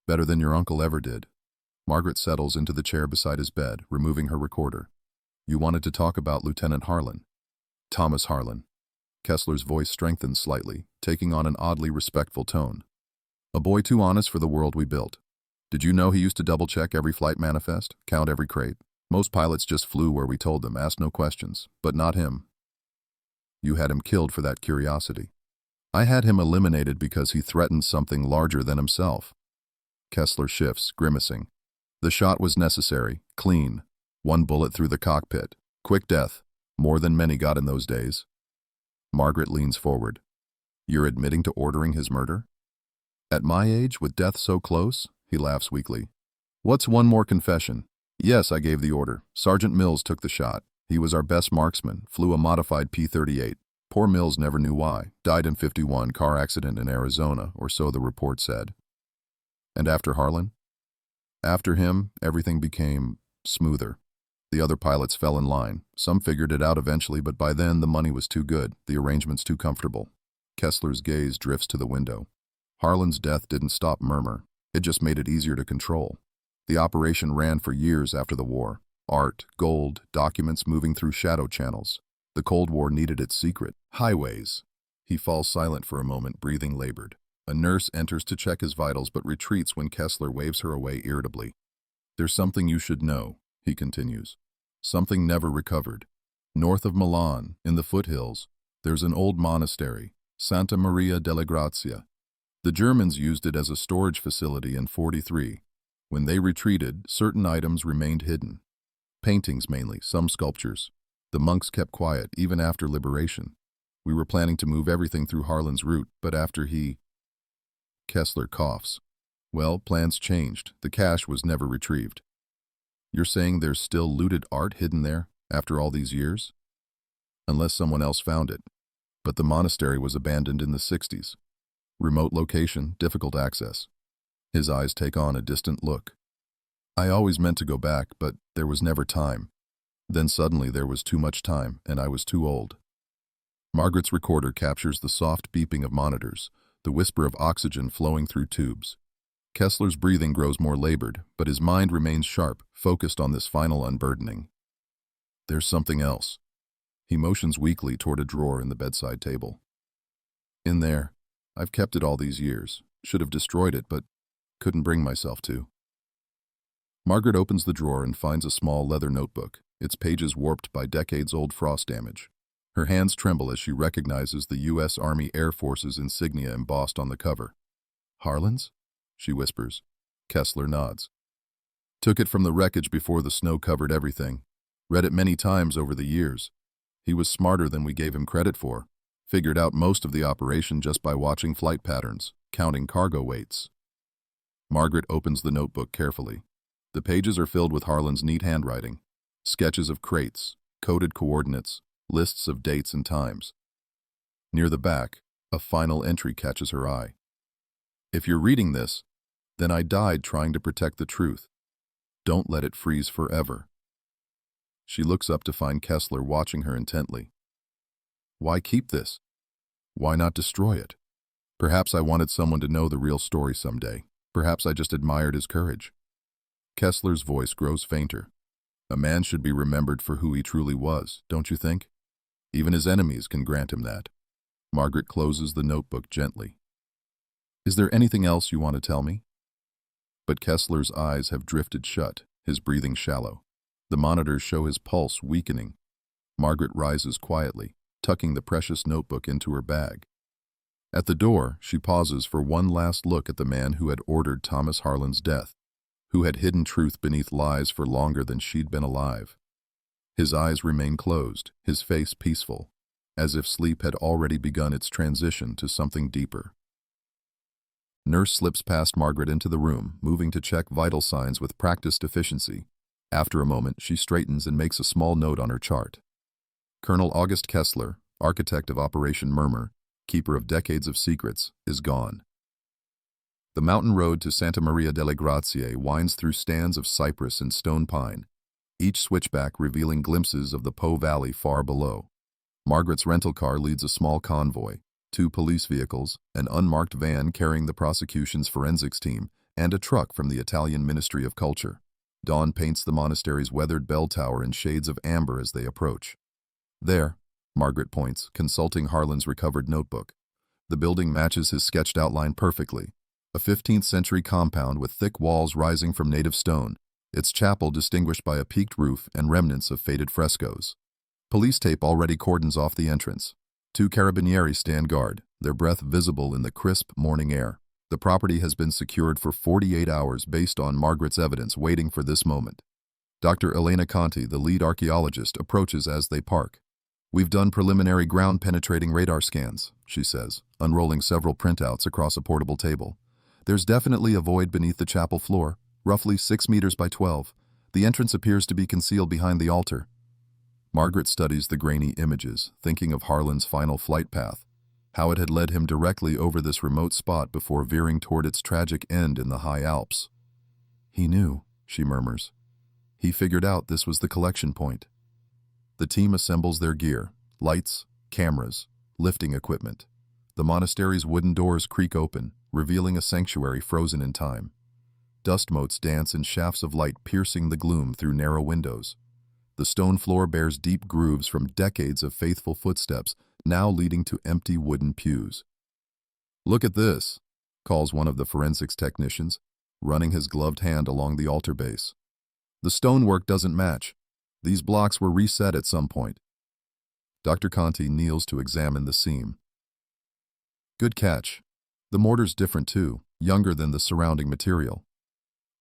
Better than your uncle ever did. Margaret settles into the chair beside his bed, removing her recorder. You wanted to talk about Lieutenant Harlan. Thomas Harlan. Kessler's voice strengthens slightly, taking on an oddly respectful tone. A boy too honest for the world we built. Did you know he used to double-check every flight manifest, count every crate? Most pilots just flew where we told them, asked no questions, but not him. You had him killed for that curiosity. I had him eliminated because he threatened something larger than himself. Kessler shifts, grimacing. The shot was necessary, clean. 1 bullet through the cockpit. Quick death, more than many got in those days. Margaret leans forward. You're admitting to ordering his murder? At my age, with death so close? He laughs weakly. What's one more confession? Yes, I gave the order. Sergeant Mills took the shot. He was our best marksman, flew a modified P-38. Poor Mills never knew why. Died in '51, car accident in Arizona, or so the report said. And after Harlan? After him, everything became smoother. The other pilots fell in line. Some figured it out eventually, but by then the money was too good, the arrangements too comfortable. Kessler's gaze drifts to the window. Harlan's death didn't stop Murmur. It just made it easier to control. The operation ran for years after the war. Art, gold, documents moving through shadow channels. The Cold War needed its secret. Highways. He falls silent for a moment, breathing labored. A nurse enters to check his vitals but retreats when Kessler waves her away irritably. There's something you should know, he continues. Something never recovered. North of Milan, in the foothills, there's an old monastery, Santa Maria della Grazia. The Germans used it as a storage facility in '43. When they retreated, certain items remained hidden. Paintings mainly, some sculptures. The monks kept quiet, even after liberation. We were planning to move everything through Harlan's route, but after he... Kessler coughs. Well, plans changed. The cash was never retrieved. You're saying there's still looted art hidden there, after all these years? Unless someone else found it. But the monastery was abandoned in the '60s. Remote location, difficult access. His eyes take on a distant look. I always meant to go back, but there was never time. Then suddenly there was too much time, and I was too old. Margaret's recorder captures the soft beeping of monitors, the whisper of oxygen flowing through tubes. Kessler's breathing grows more labored, but his mind remains sharp, focused on this final unburdening. There's something else. He motions weakly toward a drawer in the bedside table. In there. I've kept it all these years. Should have destroyed it, but couldn't bring myself to. Margaret opens the drawer and finds a small leather notebook, its pages warped by decades-old frost damage. Her hands tremble as she recognizes the U.S. Army Air Force's insignia embossed on the cover. Harlan's? She whispers. Kessler nods. Took it from the wreckage before the snow covered everything. Read it many times over the years. He was smarter than we gave him credit for. Figured out most of the operation just by watching flight patterns, counting cargo weights. Margaret opens the notebook carefully. The pages are filled with Harlan's neat handwriting. Sketches of crates, coded coordinates, lists of dates and times. Near the back, a final entry catches her eye. If you're reading this, then I died trying to protect the truth. Don't let it freeze forever. She looks up to find Kessler watching her intently. Why keep this? Why not destroy it? Perhaps I wanted someone to know the real story someday. Perhaps I just admired his courage. Kessler's voice grows fainter. A man should be remembered for who he truly was, don't you think? Even his enemies can grant him that. Margaret closes the notebook gently. Is there anything else you want to tell me? But Kessler's eyes have drifted shut, his breathing shallow. The monitors show his pulse weakening. Margaret rises quietly, tucking the precious notebook into her bag. At the door, she pauses for one last look at the man who had ordered Thomas Harlan's death, who had hidden truth beneath lies for longer than she'd been alive. His eyes remain closed, his face peaceful, as if sleep had already begun its transition to something deeper. Nurse slips past Margaret into the room, moving to check vital signs with practiced efficiency. After a moment, she straightens and makes a small note on her chart. Colonel August Kessler, architect of Operation Murmur, keeper of decades of secrets, is gone. The mountain road to Santa Maria delle Grazie winds through stands of cypress and stone pine, each switchback revealing glimpses of the Po Valley far below. Margaret's rental car leads a small convoy, 2 police vehicles, an unmarked van carrying the prosecution's forensics team, and a truck from the Italian Ministry of Culture. Dawn paints the monastery's weathered bell tower in shades of amber as they approach. There, Margaret points, consulting Harlan's recovered notebook. The building matches his sketched outline perfectly. A 15th-century compound with thick walls rising from native stone, its chapel distinguished by a peaked roof and remnants of faded frescoes. Police tape already cordons off the entrance. 2 carabinieri stand guard, their breath visible in the crisp morning air. The property has been secured for 48 hours based on Margaret's evidence, waiting for this moment. Dr. Elena Conti, the lead archaeologist, approaches as they park. We've done preliminary ground-penetrating radar scans, she says, unrolling several printouts across a portable table. There's definitely a void beneath the chapel floor, roughly 6 meters by 12. The entrance appears to be concealed behind the altar. Margaret studies the grainy images, thinking of Harlan's final flight path, how it had led him directly over this remote spot before veering toward its tragic end in the high Alps. He knew, she murmurs. He figured out this was the collection point. The team assembles their gear, lights, cameras, lifting equipment. The monastery's wooden doors creak open, revealing a sanctuary frozen in time. Dust motes dance in shafts of light piercing the gloom through narrow windows. The stone floor bears deep grooves from decades of faithful footsteps, now leading to empty wooden pews. Look at this, calls one of the forensics technicians, running his gloved hand along the altar base. The stonework doesn't match. These blocks were reset at some point. Dr. Conti kneels to examine the seam. Good catch. The mortar's different too, younger than the surrounding material.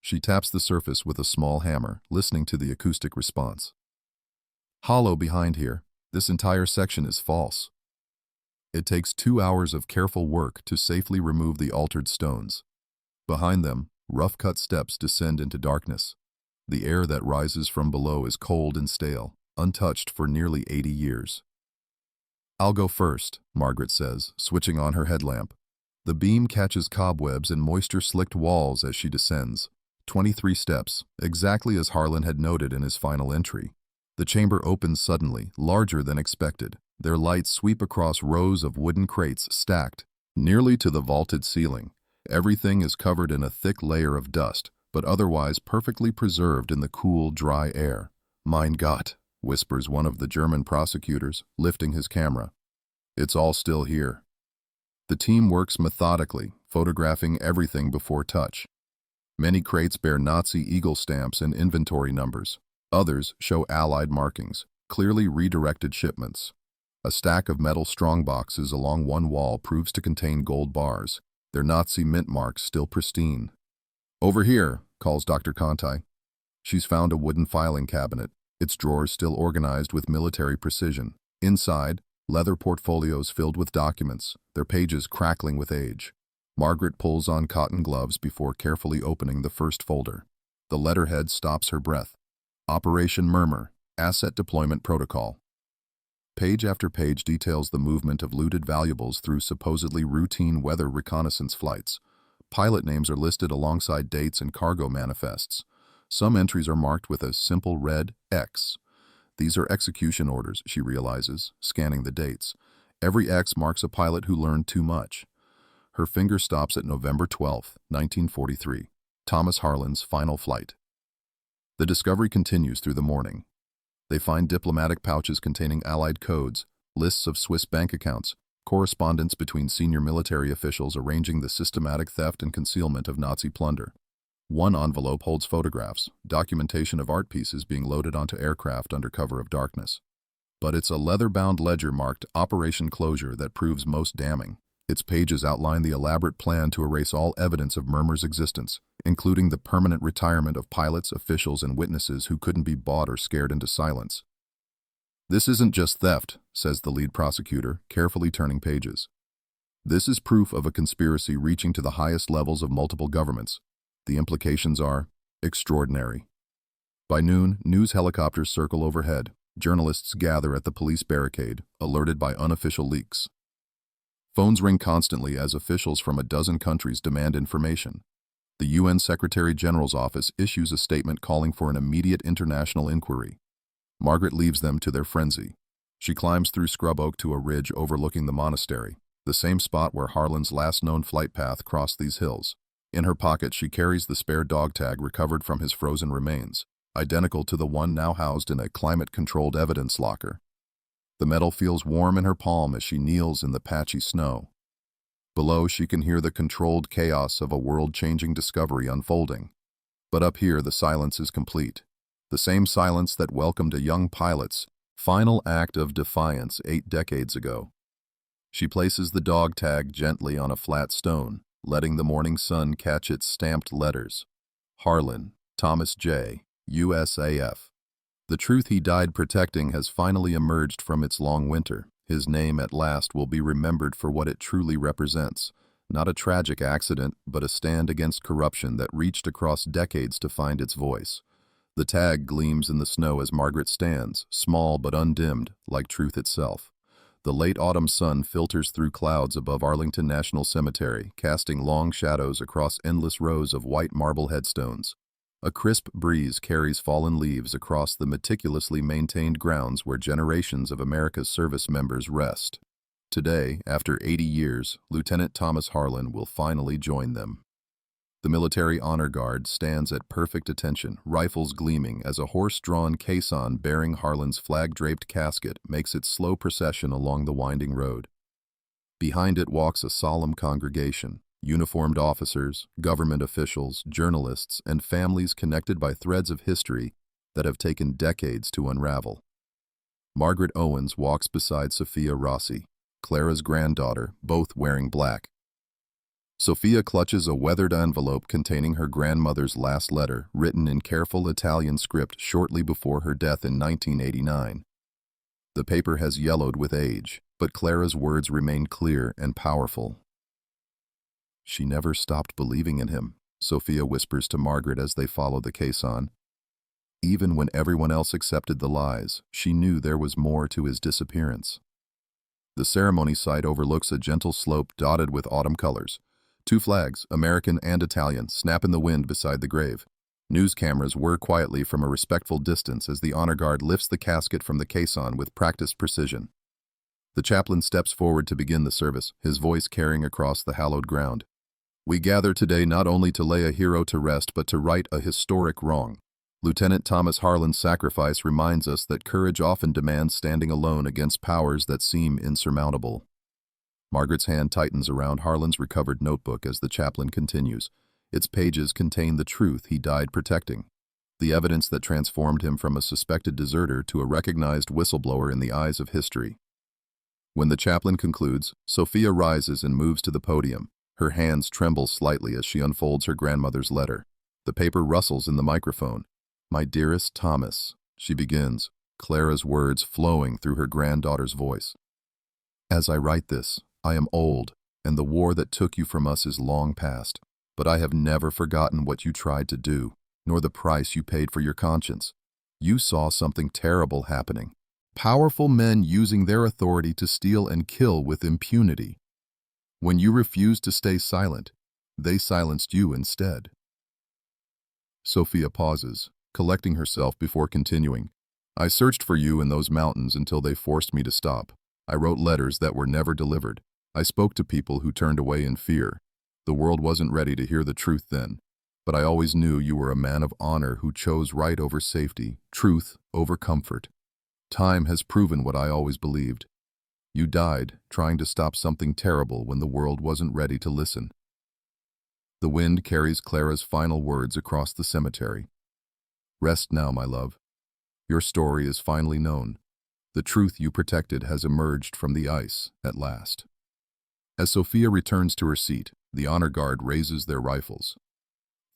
She taps the surface with a small hammer, listening to the acoustic response. Hollow behind here. This entire section is false. It takes 2 hours of careful work to safely remove the altered stones. Behind them, rough-cut steps descend into darkness. The air that rises from below is cold and stale, untouched for nearly 80 years. I'll go first, Margaret says, switching on her headlamp. The beam catches cobwebs and moisture-slicked walls as she descends. 23 steps, exactly as Harlan had noted in his final entry. The chamber opens suddenly, larger than expected. Their lights sweep across rows of wooden crates stacked, nearly to the vaulted ceiling. Everything is covered in a thick layer of dust, but otherwise perfectly preserved in the cool, dry air. Mein Gott, whispers one of the German prosecutors, lifting his camera. It's all still here. The team works methodically, photographing everything before touch. Many crates bear Nazi eagle stamps and inventory numbers. Others show Allied markings, clearly redirected shipments. A stack of metal strongboxes along one wall proves to contain gold bars, their Nazi mint marks still pristine. "Over here," calls Dr. Conti. She's found a wooden filing cabinet, its drawers still organized with military precision. Inside, leather portfolios filled with documents, their pages crackling with age. Margaret pulls on cotton gloves before carefully opening the first folder. The letterhead stops her breath. Operation Murmur, Asset Deployment Protocol. Page after page details the movement of looted valuables through supposedly routine weather reconnaissance flights. Pilot names are listed alongside dates and cargo manifests. Some entries are marked with a simple red X. These are execution orders, she realizes, scanning the dates. Every X marks a pilot who learned too much. Her finger stops at November 12, 1943, Thomas Harlan's final flight. The discovery continues through the morning. They find diplomatic pouches containing Allied codes, lists of Swiss bank accounts, correspondence between senior military officials arranging the systematic theft and concealment of Nazi plunder. One envelope holds photographs, documentation of art pieces being loaded onto aircraft under cover of darkness. But it's a leather-bound ledger marked Operation Closure that proves most damning. Its pages outline the elaborate plan to erase all evidence of Murmur's existence, including the permanent retirement of pilots, officials, and witnesses who couldn't be bought or scared into silence. "This isn't just theft," says the lead prosecutor, carefully turning pages. "This is proof of a conspiracy reaching to the highest levels of multiple governments. The implications are extraordinary." By noon, news helicopters circle overhead. Journalists gather at the police barricade, alerted by unofficial leaks. Phones ring constantly as officials from a dozen countries demand information. The UN Secretary General's office issues a statement calling for an immediate international inquiry. Margaret leaves them to their frenzy. She climbs through scrub oak to a ridge overlooking the monastery, the same spot where Harlan's last known flight path crossed these hills. In her pocket, she carries the spare dog tag recovered from his frozen remains, identical to the one now housed in a climate-controlled evidence locker. The metal feels warm in her palm as she kneels in the patchy snow. Below, she can hear the controlled chaos of a world-changing discovery unfolding. But up here, the silence is complete. The same silence that welcomed a young pilot's final act of defiance 8 decades ago. She places the dog tag gently on a flat stone, letting the morning sun catch its stamped letters. Harlan, Thomas J., USAF. The truth he died protecting has finally emerged from its long winter. His name at last will be remembered for what it truly represents. Not a tragic accident, but a stand against corruption that reached across decades to find its voice. The tag gleams in the snow as Margaret stands, small but undimmed, like truth itself. The late autumn sun filters through clouds above Arlington National Cemetery, casting long shadows across endless rows of white marble headstones. A crisp breeze carries fallen leaves across the meticulously maintained grounds where generations of America's service members rest. Today, after 80 years, Lieutenant Thomas Harlan will finally join them. The military honor guard stands at perfect attention, rifles gleaming as a horse-drawn caisson bearing Harlan's flag-draped casket makes its slow procession along the winding road. Behind it walks a solemn congregation. Uniformed officers, government officials, journalists, and families connected by threads of history that have taken decades to unravel. Margaret Owens walks beside Sophia Rossi, Clara's granddaughter, both wearing black. Sophia clutches a weathered envelope containing her grandmother's last letter, written in careful Italian script shortly before her death in 1989. The paper has yellowed with age, but Clara's words remain clear and powerful. "She never stopped believing in him," Sophia whispers to Margaret as they follow the caisson. Even when everyone else accepted the lies, she knew there was more to his disappearance. The ceremony site overlooks a gentle slope dotted with autumn colors. 2 flags, American and Italian, snap in the wind beside the grave. News cameras whir quietly from a respectful distance as the honor guard lifts the casket from the caisson with practiced precision. The chaplain steps forward to begin the service, his voice carrying across the hallowed ground. "We gather today not only to lay a hero to rest, but to right a historic wrong. Lieutenant Thomas Harlan's sacrifice reminds us that courage often demands standing alone against powers that seem insurmountable. Margaret's hand tightens around Harlan's recovered notebook as the chaplain continues. Its pages contain the truth he died protecting, the evidence that transformed him from a suspected deserter to a recognized whistleblower in the eyes of history. When the chaplain concludes, Sophia rises and moves to the podium. Her hands tremble slightly as she unfolds her grandmother's letter. The paper rustles in the microphone. "My dearest Thomas," she begins, Clara's words flowing through her granddaughter's voice. "As I write this, I am old, and the war that took you from us is long past. But I have never forgotten what you tried to do, nor the price you paid for your conscience. You saw something terrible happening. Powerful men using their authority to steal and kill with impunity. When you refused to stay silent, they silenced you instead." Sophia pauses, collecting herself before continuing. "I searched for you in those mountains until they forced me to stop. I wrote letters that were never delivered. I spoke to people who turned away in fear. The world wasn't ready to hear the truth then. But I always knew you were a man of honor who chose right over safety, truth over comfort. Time has proven what I always believed. You died trying to stop something terrible when the world wasn't ready to listen." The wind carries Clara's final words across the cemetery. "Rest now, my love. Your story is finally known. The truth you protected has emerged from the ice at last." As Sophia returns to her seat, the honor guard raises their rifles.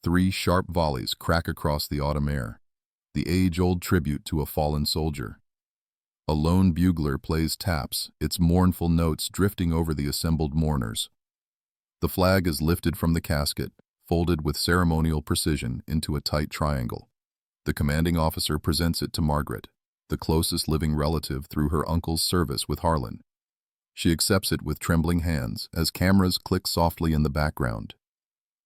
3 sharp volleys crack across the autumn air, the age-old tribute to a fallen soldier. A lone bugler plays taps, its mournful notes drifting over the assembled mourners. The flag is lifted from the casket, folded with ceremonial precision into a tight triangle. The commanding officer presents it to Margaret, the closest living relative through her uncle's service with Harlan. She accepts it with trembling hands as cameras click softly in the background.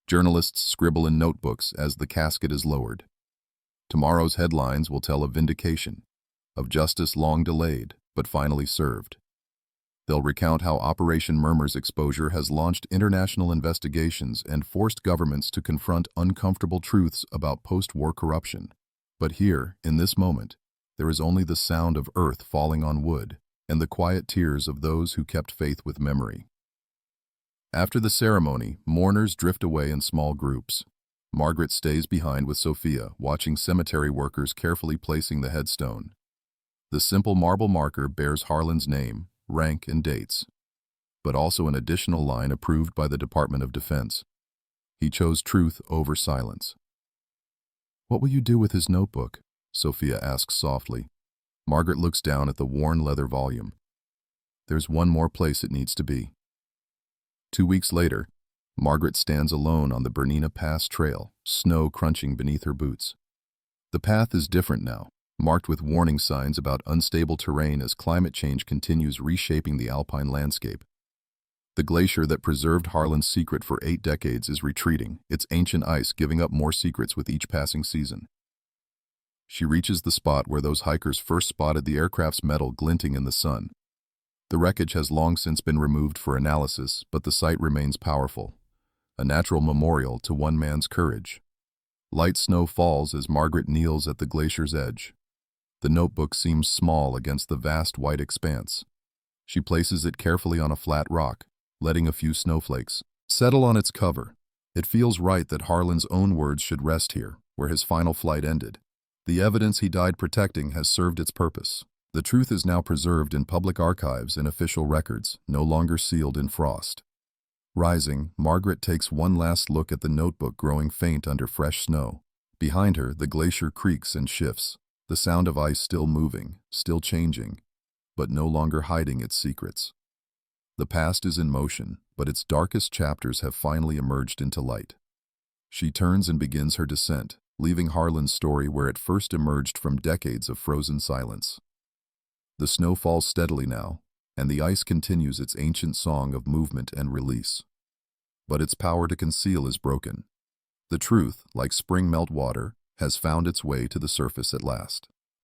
Journalists scribble in notebooks as the casket is lowered. Tomorrow's headlines will tell of vindication, of justice long delayed, but finally served. They'll recount how Operation Murmur's exposure has launched international investigations and forced governments to confront uncomfortable truths about post-war corruption. But here, in this moment, there is only the sound of earth falling on wood and the quiet tears of those who kept faith with memory. After the ceremony, mourners drift away in small groups. Margaret stays behind with Sophia, watching cemetery workers carefully placing the headstone. The simple marble marker bears Harlan's name, rank, and dates, but also an additional line approved by the Department of Defense. He chose truth over silence. "What will you do with his notebook?" Sophia asks softly. Margaret looks down at the worn leather volume. "There's one more place it needs to be." 2 weeks later, Margaret stands alone on the Bernina Pass trail, snow crunching beneath her boots. The path is different now, marked with warning signs about unstable terrain as climate change continues reshaping the alpine landscape. The glacier that preserved Harlan's secret for 8 decades is retreating, its ancient ice giving up more secrets with each passing season. She reaches the spot where those hikers first spotted the aircraft's metal glinting in the sun. The wreckage has long since been removed for analysis, but the site remains powerful, a natural memorial to one man's courage. Light snow falls as Margaret kneels at the glacier's edge. The notebook seems small against the vast white expanse. She places it carefully on a flat rock, letting a few snowflakes settle on its cover. It feels right that Harlan's own words should rest here, where his final flight ended. The evidence he died protecting has served its purpose. The truth is now preserved in public archives and official records, no longer sealed in frost. Rising, Margaret takes one last look at the notebook growing faint under fresh snow. Behind her, the glacier creaks and shifts, the sound of ice still moving, still changing, but no longer hiding its secrets. The past is in motion, but its darkest chapters have finally emerged into light. She turns and begins her descent, leaving Harlan's story where it first emerged from decades of frozen silence. The snow falls steadily now, and the ice continues its ancient song of movement and release. But its power to conceal is broken. The truth, like spring melt water, has found its way to the surface at last.